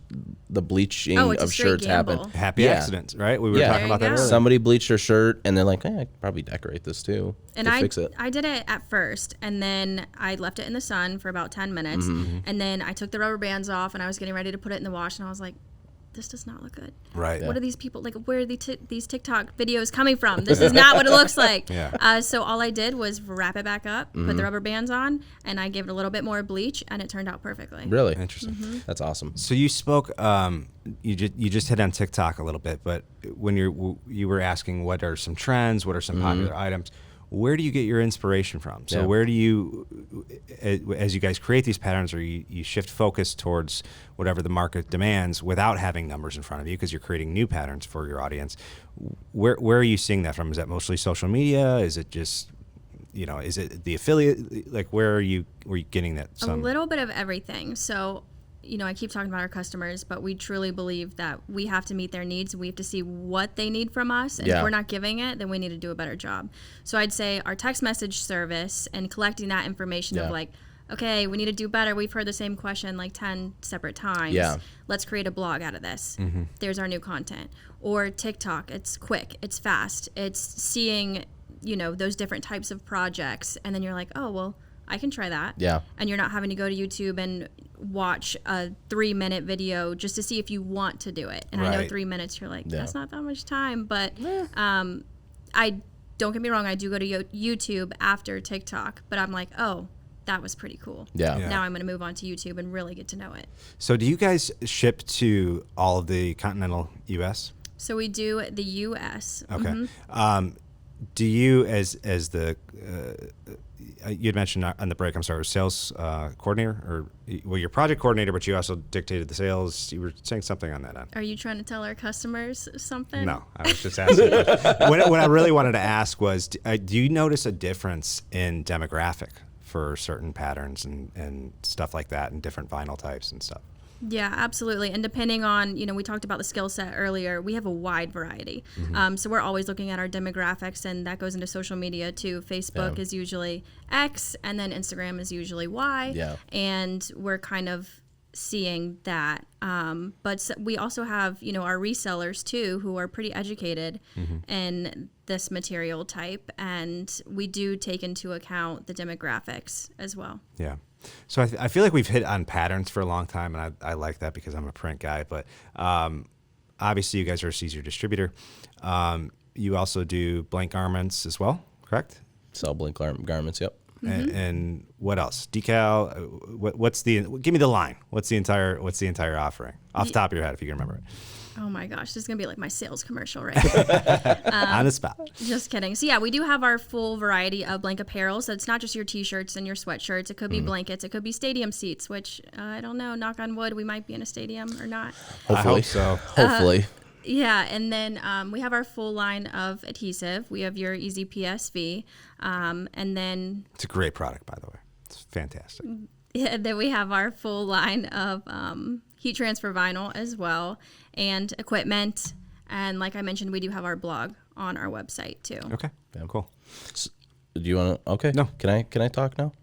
it's a of straight shirts gamble. happen. Happy accidents, right? We were Yeah. talking about There that you go. earlier. Somebody bleached their shirt and they're like, I could probably decorate this too. And to fix it. I did it at first, and then I left it in the sun for about 10 minutes, and then I took the rubber bands off, and I was getting ready to put it in the wash, and I was like, this does not look good. Right. What are these people, like, where are these TikTok videos coming from? This is not what it looks like. Yeah. So all I did was wrap it back up, put the rubber bands on, and I gave it a little bit more bleach, and it turned out perfectly. Really Interesting. That's awesome. So you spoke, you just hit on TikTok a little bit, but when you were asking what are some trends, what are some popular items, where do you get your inspiration from? So where do you, as you guys create these patterns, or you shift focus towards whatever the market demands without having numbers in front of you because you're creating new patterns for your audience? Where are you seeing that from? Is that mostly social media? Is it just, is it the affiliate? Like, where are you getting that? A little bit of everything. So, I keep talking about our customers, but we truly believe that we have to meet their needs. We have to see what they need from us. And if we're not giving it, then we need to do a better job. So I'd say our text message service and collecting that information of like, okay, we need to do better. We've heard the same question like 10 separate times. Yeah. Let's create a blog out of this. There's our new content. Or TikTok. It's quick. It's fast. It's seeing, those different types of projects. And then you're like, oh, well, I can try that. Yeah. And you're not having to go to YouTube and watch a 3-minute video just to see if you want to do it. And I know 3 minutes, you're like, that's not that much time. But I don't get me wrong, I do go to YouTube after TikTok, but I'm like, oh, that was pretty cool. Yeah. Now I'm going to move on to YouTube and really get to know it. So do you guys ship to all of the continental U.S.? So we do the U.S. Okay. Do you, as the you had mentioned on the break, I'm sorry, sales coordinator, or your project coordinator, but you also dictated the sales. You were saying something on that end. Are you trying to tell our customers something? No, I was just asking. What I really wanted to ask was, do you notice a difference in demographic for certain patterns and stuff like that, and different vinyl types and stuff? Yeah, absolutely. And depending on, we talked about the skill set earlier, we have a wide variety. So we're always looking at our demographics, and that goes into social media too. Facebook is usually X, and then Instagram is usually Y. Yeah. And we're kind of seeing that. But we also have, our resellers too, who are pretty educated in this material type. And we do take into account the demographics as well. Yeah. So I feel like we've hit on patterns for a long time, and I like that because I'm a print guy. But obviously, you guys are a Siser distributor. You also do blank garments as well, correct? Sell blank garments, yep. And what else? Decal. Give me the line. What's the entire offering off the top of your head if you can remember it? Oh my gosh, this is gonna be like my sales commercial, right? On the spot. Just kidding. So yeah, we do have our full variety of blank apparel. So it's not just your t-shirts and your sweatshirts. It could be blankets. It could be stadium seats, which I don't know. Knock on wood, we might be in a stadium or not. Hopefully. I hope so. Hopefully. Yeah, and then we have our full line of adhesive. We have your Easy PSV, and then it's a great product, by the way. It's fantastic. Yeah, then we have our full line of heat transfer vinyl as well, and equipment. And like I mentioned, we do have our blog on our website too. Okay, cool. So, do you want to? Okay. No. Can I talk now?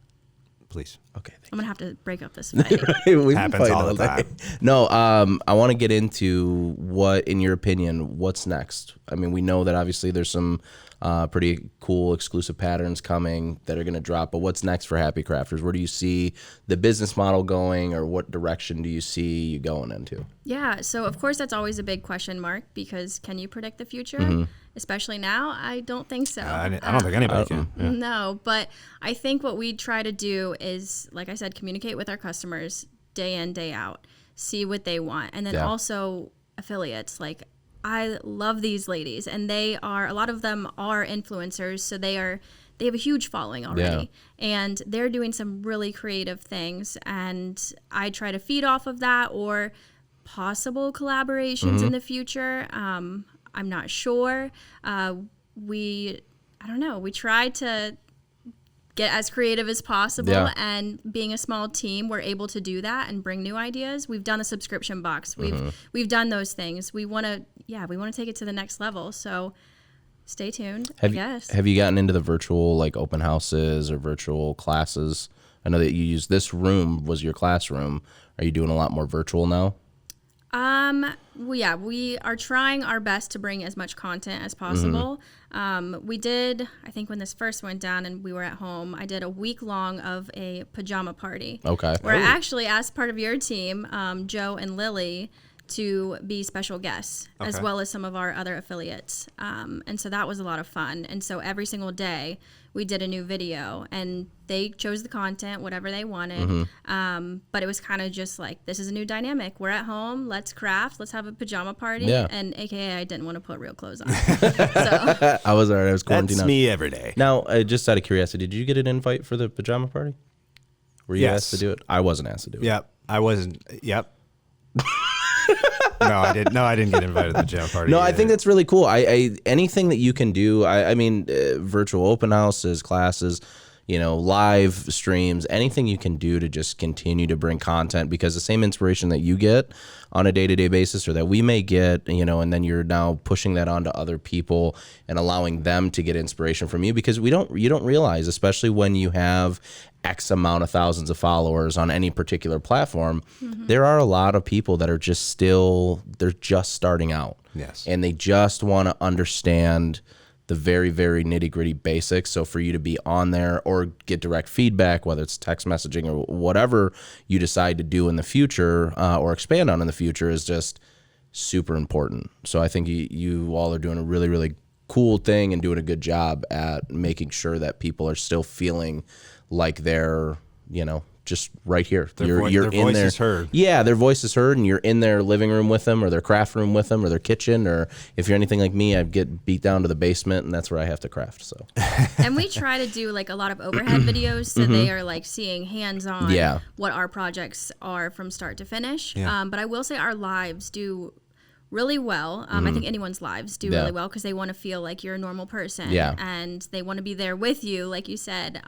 Please. Okay. I'm gonna have to break up this fight. Happens all the time. No, I want to get into what, in your opinion, what's next? I mean, we know that obviously there's some pretty cool exclusive patterns coming that are going to drop, but what's next for Happy Crafters? Where do you see the business model going, or what direction do you see you going into? Yeah, so of course that's always a big question mark, because can you predict the future? Especially now, I don't think so. I don't think anybody can. Yeah. No, but I think what we try to do is, like I said, communicate with our customers day in, day out, see what they want. And then also affiliates. Like, I love these ladies, and a lot of them are influencers, so they have a huge following already, and they're doing some really creative things, and I try to feed off of that, or possible collaborations in the future. I'm not sure. I don't know. We try to get as creative as possible, and being a small team, we're able to do that and bring new ideas. We've done a subscription box. We've done those things. We want to take it to the next level. So stay tuned. I guess. Have you gotten into the virtual, like, open houses or virtual classes? I know that you use this room was your classroom. Are you doing a lot more virtual now? Well, yeah, we are trying our best to bring as much content as possible. We did, I think when this first went down and we were at home, I did a week long of a pajama party. Okay. Where I actually asked part of your team, Joe and Lily, to be special guests, as Okay. well as some of our other affiliates. And so that was a lot of fun. And so every single day we did a new video, and they chose the content, whatever they wanted. But it was kind of just like, this is a new dynamic. We're at home. Let's craft. Let's have a pajama party. Yeah. And AKA, I didn't want to put real clothes on. So I was all right. I was quarantined. That's me every day. Now, just out of curiosity, did you get an invite for the pajama party? Were you asked to do it? I wasn't asked to do it. Yep. I wasn't. Yep. No, I didn't. No, I didn't get invited to the gym party. No, either. I think that's really cool. I anything that you can do. I mean, virtual open houses, classes, live streams, anything you can do to just continue to bring content, because the same inspiration that you get on a day-to-day basis, or that we may get, and then you're now pushing that onto other people and allowing them to get inspiration from you, because you don't realize, especially when you have X amount of thousands of followers on any particular platform, there are a lot of people that are they're just starting out. Yes. And they just want to understand the very, very nitty-gritty basics. So for you to be on there or get direct feedback, whether it's text messaging or whatever you decide to do in the future or expand on in the future, is just super important. So I think you all are doing a really, really cool thing and doing a good job at making sure that people are still feeling like they're, just right here. Their voice is heard. Yeah, their voice is heard, and you're in their living room with them, or their craft room with them, or their kitchen, or if you're anything like me, I get beat down to the basement, and that's where I have to craft. So, and we try to do like a lot of overhead videos, so they are like seeing hands-on what our projects are from start to finish. Yeah. But I will say our lives do really well. I think anyone's lives do really well, because they want to feel like you're a normal person, and they want to be there with you, like you said.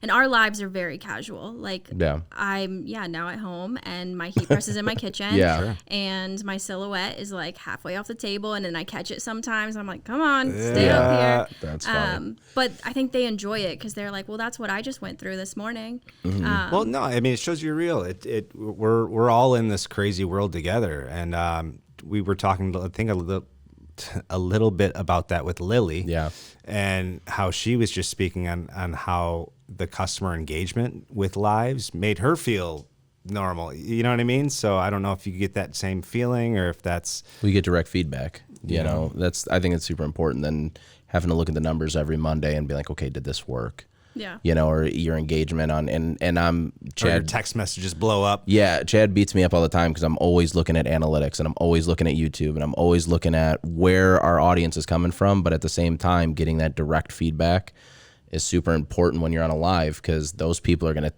And our lives are very casual. Like I'm now at home, and my heat press is in my kitchen, and my silhouette is like halfway off the table, and then I catch it sometimes. I'm like, come on, stay up here. That's funny. But I think they enjoy it, because they're like, well, that's what I just went through this morning. Well, no, I mean, it shows you're real. We're all in this crazy world together, and we were talking, I think, a little bit about that with Lily, and how she was just speaking on how the customer engagement with lives made her feel normal. You know what I mean? So I don't know if you get that same feeling, or if that's we get direct feedback. I think it's super important than having to look at the numbers every Monday and be like, okay, did this work? Or your engagement on, and I'm Chad. Or your text messages blow up. Yeah, Chad beats me up all the time, because I'm always looking at analytics, and I'm always looking at YouTube, and I'm always looking at where our audience is coming from. But at the same time, getting that direct feedback is super important when you're on a live, because those people are gonna.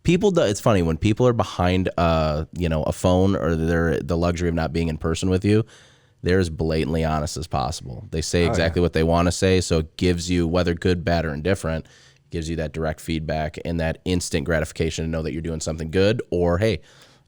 It's funny when people are behind a phone, or they're the luxury of not being in person with you. They're as blatantly honest as possible. They say exactly what they want to say, so it gives you, whether good, bad, or indifferent, gives you that direct feedback and that instant gratification to know that you're doing something good, or hey,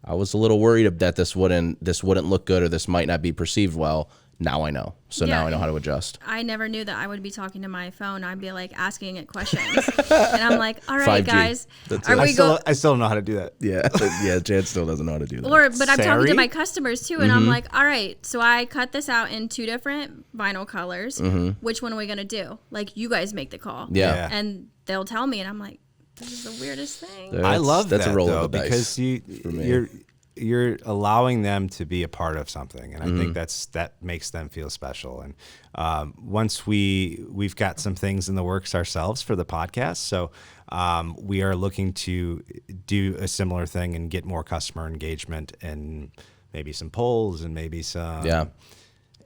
I was a little worried that this wouldn't look good, or this might not be perceived well. Now I know. So now I know how to adjust. I never knew that I would be talking to my phone. I'd be like asking it questions. And I'm like, all right, 5G. guys. I still don't know how to do that. Yeah, Chad still doesn't know how to do that. But I'm talking to my customers too, and I'm like, all right, so I cut this out in 2 different vinyl colors. Which one are we going to do? Like, you guys make the call. Yeah. And they'll tell me, and I'm like, this is the weirdest thing. I love that's that, a roll though, of the dice because you're allowing them to be a part of something, and I think that makes them feel special. And once we've got some things in the works ourselves for the podcast, so we are looking to do a similar thing and get more customer engagement, and maybe some polls, and maybe some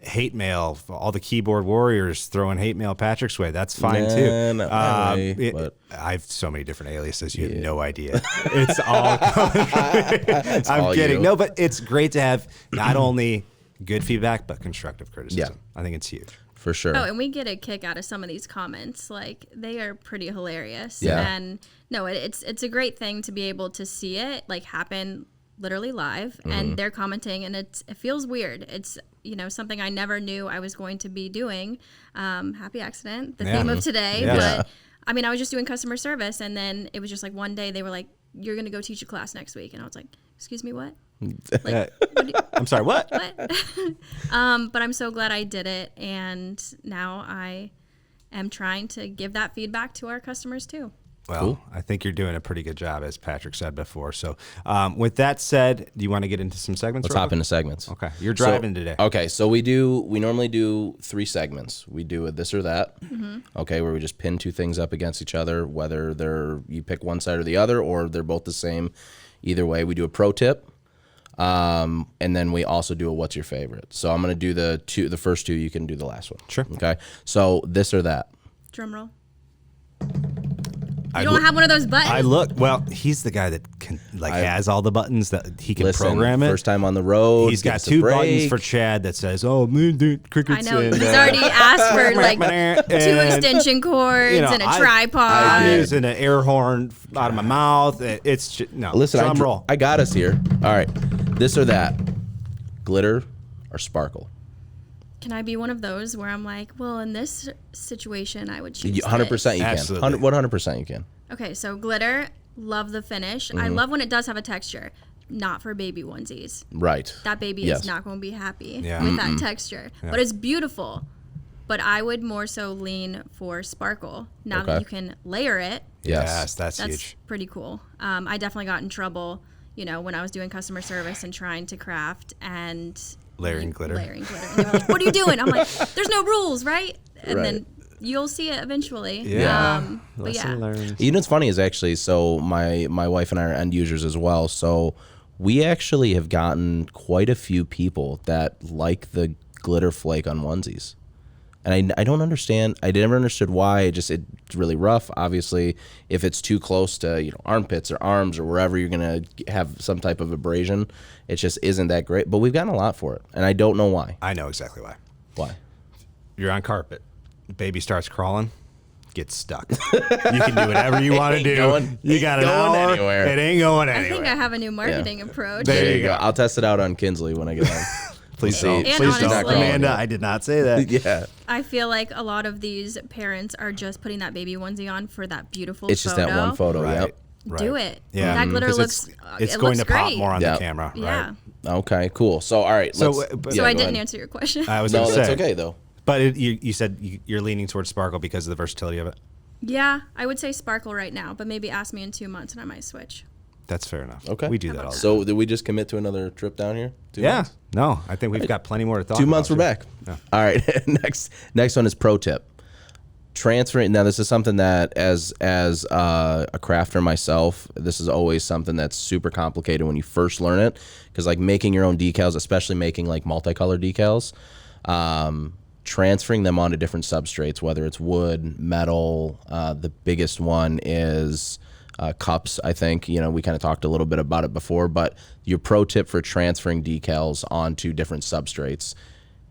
hate mail. All the keyboard warriors throwing hate mail Patrick's way. That's fine too. Not my way, but I have so many different aliases. You have no idea. It's all coming from I'm all kidding. you. No, but it's great to have not only good feedback, but constructive criticism. I think it's huge. For sure. Oh, and we get a kick out of some of these comments. Like, they are pretty hilarious. Yeah. And no, it's a great thing to be able to see it like happen literally live, and they're commenting, and it feels weird. It's something I never knew I was going to be doing. Happy accident, the theme of today. But I mean, I was just doing customer service, and then it was just like one day they were like, you're gonna go teach a class next week, and I was like, excuse me, what? Like, I'm sorry, what? But I'm so glad I did it, and now I am trying to give that feedback to our customers too. Well, Cool. I think you're doing a pretty good job, as Patrick said before. So with that said, do you want to get into some segments? Let's hop into segments. Okay. You're driving today. Okay, so we normally do 3 segments. We do a this or that, okay, where we just pin 2 things up against each other, whether you pick one side or the other, or they're both the same. Either way, we do a pro tip, and then we also do a what's your favorite. So I'm going to do the first 2. You can do the last one. Sure. Okay, so this or that. Drum roll. You don't have one of those buttons? Well, he's the guy that has all the buttons that he can program it. First time on the road. He's got 2 buttons for Chad that says, "Oh, crickets." I know. He's already asked for like 2 extension cords and a tripod. I'm using an air horn out of my mouth. It's Listen, drum roll. I got us here. All right, this or that, glitter or sparkle. Can I be one of those where I'm like, well, in this situation, I would choose 100% you Absolutely. can. 100% you can. Okay, so glitter, love the finish. I love when it does have a texture. Not for baby onesies. Right. That baby is not going to be happy with that texture. Yeah. But it's beautiful. But I would more so lean for sparkle. Now that you can layer it. Yes, that's huge. That's pretty cool. I definitely got in trouble, when I was doing customer service and trying to craft and layering glitter. And they were like, what are you doing? I'm like, there's no rules, right? And then you'll see it eventually. Yeah. But yeah. You know what's funny is actually, so my wife and I are end users as well. So we actually have gotten quite a few people that like the glitter flake on onesies. And I don't understand. I never understood why. It's really rough. Obviously, if it's too close to armpits or arms or wherever you're gonna have some type of abrasion, it just isn't that great. But we've gotten a lot for it, and I don't know why. I know exactly why. Why? You're on carpet. Baby starts crawling. Get stuck. You can do whatever you want to do. You got an hour. Anywhere. It ain't going I anywhere. think I have a new marketing approach. There you go. I'll test it out on Kinsley when I get home. Please don't. And Please don't, honestly- Amanda. I did not say that. Yeah. I feel like a lot of these parents are just putting that baby onesie on for that beautiful It's just photo. that one photo. Right. Yep. Right. Do it. Yeah. That glitter 'Cause looks it's it going looks to pop great. more on Yep. the camera. Yeah. Right. Okay. Cool. So all right. So, let's- but- So yeah, I go didn't ahead. answer your question. I was No, going to that's say. okay though. But you said you're leaning towards sparkle because of the versatility of it. Yeah, I would say sparkle right now, but maybe ask me in 2 months and I might switch. That's fair enough. Okay. We do that all the time. So did we just commit to another trip down here? 2 Yeah. months? No, I think we've got plenty more to talk 2 about. months we're back. Yeah. All right. Next one is pro tip. Transferring. Now this is something that as a crafter myself, this is always something that's super complicated when you first learn it, because like making your own decals, especially making like multicolor decals, transferring them onto different substrates, whether it's wood, metal. The biggest one is cups. I think we kind of talked a little bit about it before, but your pro tip for transferring decals onto different substrates.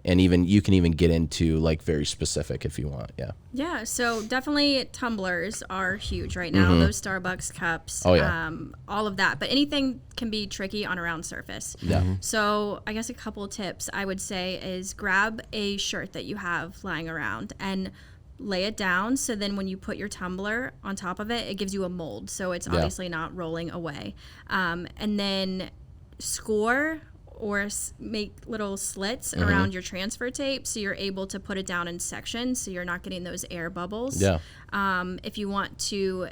And you can even get into like very specific if you want. Yeah. Yeah, so definitely tumblers are huge right now. Those Starbucks cups, Oh, yeah. all of that. But anything can be tricky on a round surface. Yeah. So I guess a couple tips I would say is grab a shirt that you have lying around and lay it down. So then when you put your tumbler on top of it, it gives you a mold. So it's obviously not rolling away. And then score or make little slits around your transfer tape so you're able to put it down in sections so you're not getting those air bubbles. Yeah. If you want to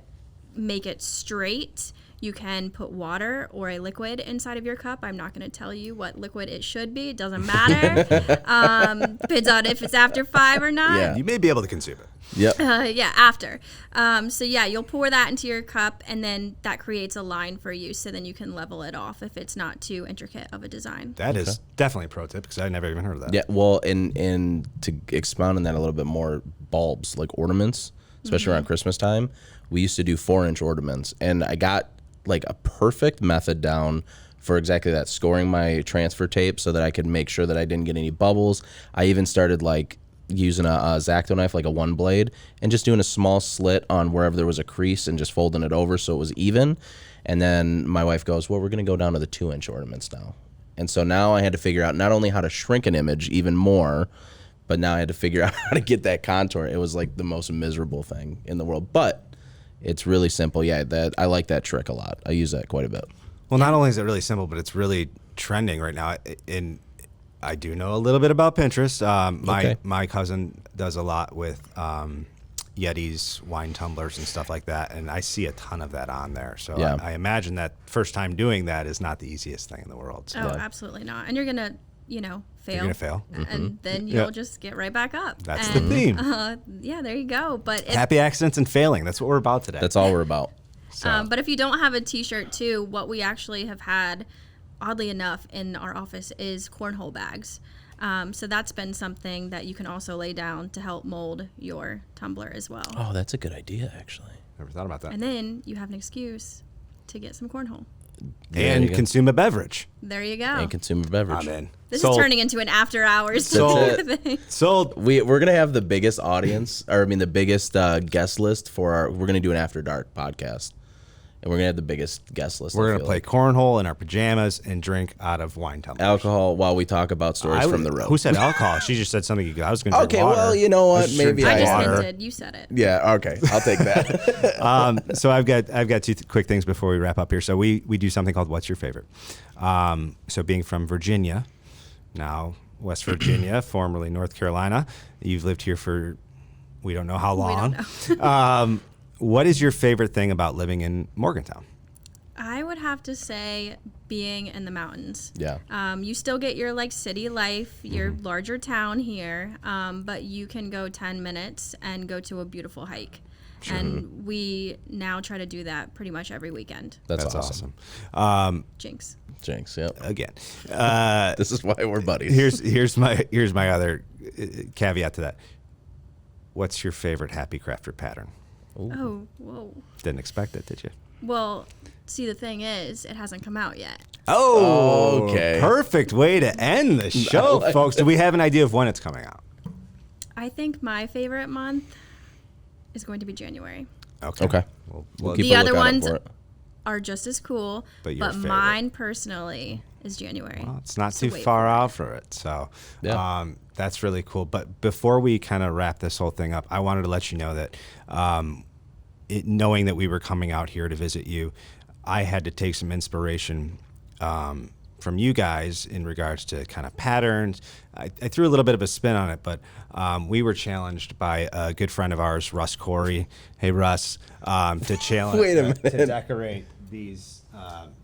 make it straight, you can put water or a liquid inside of your cup. I'm not going to tell you what liquid it should be. It doesn't matter. Depends on if it's after 5 or not. Yeah. You may be able to consume it. Yep. Yeah, after. So yeah, you'll pour that into your cup, and then that creates a line for you. So then you can level it off if it's not too intricate of a design. That is definitely a pro tip because I never even heard of that. Yeah. Well, and to expound on that a little bit more, bulbs like ornaments, especially around Christmas time, we used to do 4-inch ornaments, and I got like a perfect method down for exactly that, scoring my transfer tape so that I could make sure that I didn't get any bubbles. I even started like using a X-Acto knife, like a 1 blade, and just doing a small slit on wherever there was a crease and just folding it over so it was even. And then my wife goes, well, we're going to go down to the 2-inch ornaments now. And so now I had to figure out not only how to shrink an image even more, but now I had to figure out how to get that contour. It was like the most miserable thing in the world, but it's really simple. Yeah, that I like that trick a lot. I use that quite a bit. Well, not only is it really simple, but it's really trending right now. And I do know a little bit about Pinterest. My cousin does a lot with Yetis, wine tumblers, and stuff like that, and I see a ton of that on there. So Yeah. I imagine that first time doing that is not the easiest thing in the world. So Oh, absolutely not. And you're gonna, fail. you're gonna fail. And then you'll just get right back up. That's and, the theme. Yeah, there you go. But Happy accidents and failing. That's what we're about today. That's all we're about. but if you don't have a T-shirt too, what we actually have had, oddly enough, in our office is cornhole bags. So that's been something that you can also lay down to help mold your tumbler as well. Oh, that's a good idea, actually. Never thought about that. And then you have an excuse to get some cornhole. And consume a beverage. There you go. And consume a beverage. I'm in. This Sold. is turning into an after hours Sold. thing. Sold. We're gonna have the biggest audience, the biggest guest list for we're gonna do an After Dark podcast, and we're gonna have the biggest guest list. We're gonna play cornhole in our pajamas and drink out of wine tumblers. alcohol while we talk about stories from the road. Who said alcohol? She just said something. I was gonna drink Okay, water. well, you know what? Let's Maybe drink I just water. hinted. You said it. Yeah. Okay, I'll take that. So I've got two quick things before we wrap up here. So we do something called What's Your Favorite? So being from Virginia, now West Virginia, formerly North Carolina, you've lived here for we don't know how long. We don't know. What is your favorite thing about living in Morgantown? I would have to say being in the mountains. Yeah. You still get your city life, your larger town here, but you can go 10 minutes and go to a beautiful hike. Sure. And we now try to do that pretty much every weekend. That's awesome. Jinx. Jinx. Yep. Again, This is why we're buddies. here's my other caveat to that. What's your favorite happy crafter pattern? Oh, whoa. Didn't expect it, did you? Well, see, the thing is, it hasn't come out yet. Oh, okay. Perfect way to end the show, folks. Do we have an idea of when it's coming out? I think my favorite month is going to be January. Okay. We'll keep The a other lookout ones for it. are just as cool, But your favorite. mine personally is January. Well, it's not So too wait far for it. out for it. So Yeah. that's really cool. But before we kind of wrap this whole thing up, I wanted to let you know that knowing that we were coming out here to visit you, I had to take some inspiration from you guys in regards to kind of patterns. I threw a little bit of a spin on it, but we were challenged by a good friend of ours, Russ Corey. Hey, Russ, to challenge Wait a minute. to decorate these.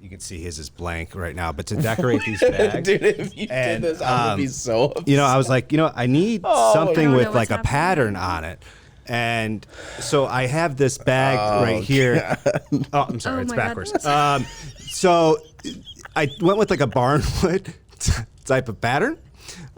You can see his is blank right now, but to decorate these bags. Dude, if you And, did this, I would be so upset. I was like, I need I something don't with know like what's a pattern on it. And so I have this bag right here. Oh, I'm sorry, Oh it's my backwards. goodness. So I went with like a barnwood type of pattern.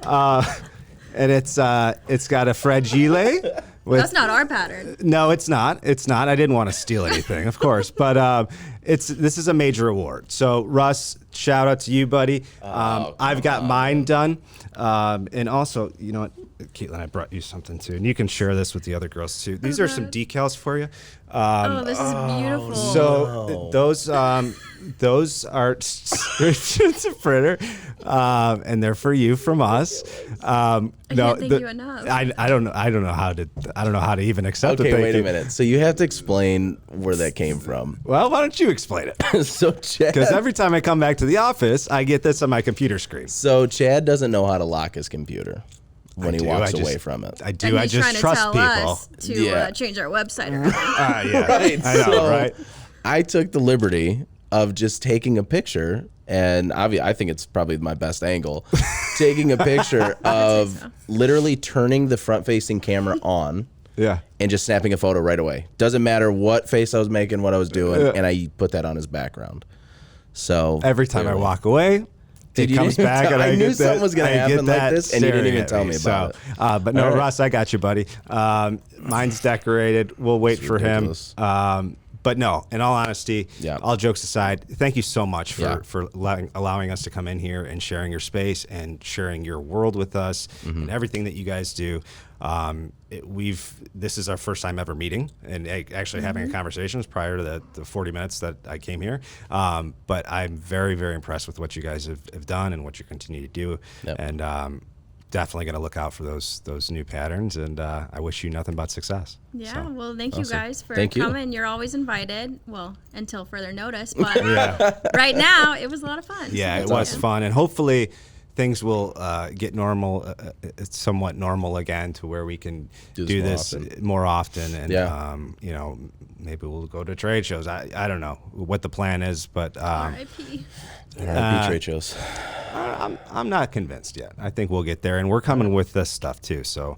And it's got a fragile. That's not our pattern. No, it's not. It's not. I didn't want to steal anything, of course. But this is a major award. So Russ, shout out to you, buddy. I've got mine done. And also, you know what, Caitlin, I brought you something too, and you can share this with the other girls too. These are some decals for you. This is beautiful. So those are it's a printer, and they're for you from us. I can't thank you enough. I don't know how to even accept Okay, it. wait a minute. So you have to explain where that came from. Well, why don't you explain it? So Chad, Because every time I come back to the office, I get this on my computer screen. so Chad doesn't know how to lock his computer when he do, walks I just- away from it. I do. And I he's just trying to trust tell people. us to Yeah. change our website around. Yeah, Right. I know, so right? I took the liberty of just taking a picture, and I think it's probably my best angle, taking a picture of so. literally turning the front-facing camera on Yeah. and just snapping a photo right away. Doesn't matter what face I was making, what I was doing, and I put that on his background. So Every time I clearly. walk away, Dude, it you comes didn't even back, tell- and I I knew get something that, was gonna I get happen like that this, and you didn't staring even at tell me about it. But no, All right. Russ, I got you, buddy. Mine's decorated. We'll wait for ridiculous. him. But no, in all honesty, Yeah. all jokes aside, thank you so much for, Yeah. for allowing us to come in here and sharing your space and sharing your world with us and everything that you guys do. This is our first time ever meeting and actually having a conversation prior to the 40 minutes that I came here. But I'm very, very impressed with what you guys have done and what you continue to do. Yep. And definitely going to look out for those new patterns. And I wish you nothing but success. Yeah, So, well, thank you guys for Thank you. coming. You're always invited. Well, until further notice. But right now, it was a lot of fun. yeah, So it thank was you. fun. And hopefully things will get normal, somewhat normal again, to where we can do this more often. And you know, maybe we'll go to trade shows. I don't know what the plan is, but RIP trade shows. I'm not convinced yet. I think we'll get there, and we're coming with this stuff too. So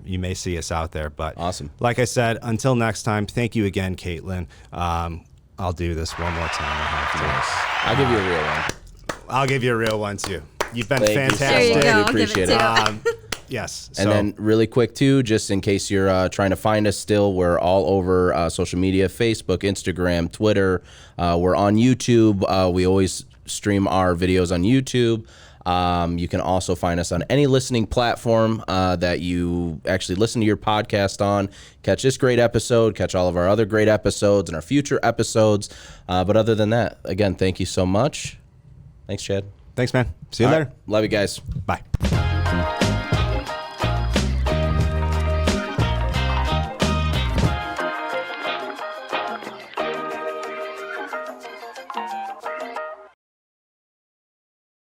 you may see us out there. But awesome. Like I said, until next time, thank you again, Caitlin. I'll do this one more time. I'll give you a real one. I'll give you a real one too. You've been Thank fantastic. There you go. We appreciate it. Yes. And then really quick too, just in case you're trying to find us still, we're all over social media, Facebook, Instagram, Twitter. We're on YouTube. We always stream our videos on YouTube. You can also find us on any listening platform that you actually listen to your podcast on. Catch this great episode, catch all of our other great episodes and our future episodes. But other than that, again, thank you so much. Thanks, Chad. Thanks, man. See you later. Love you guys. Bye.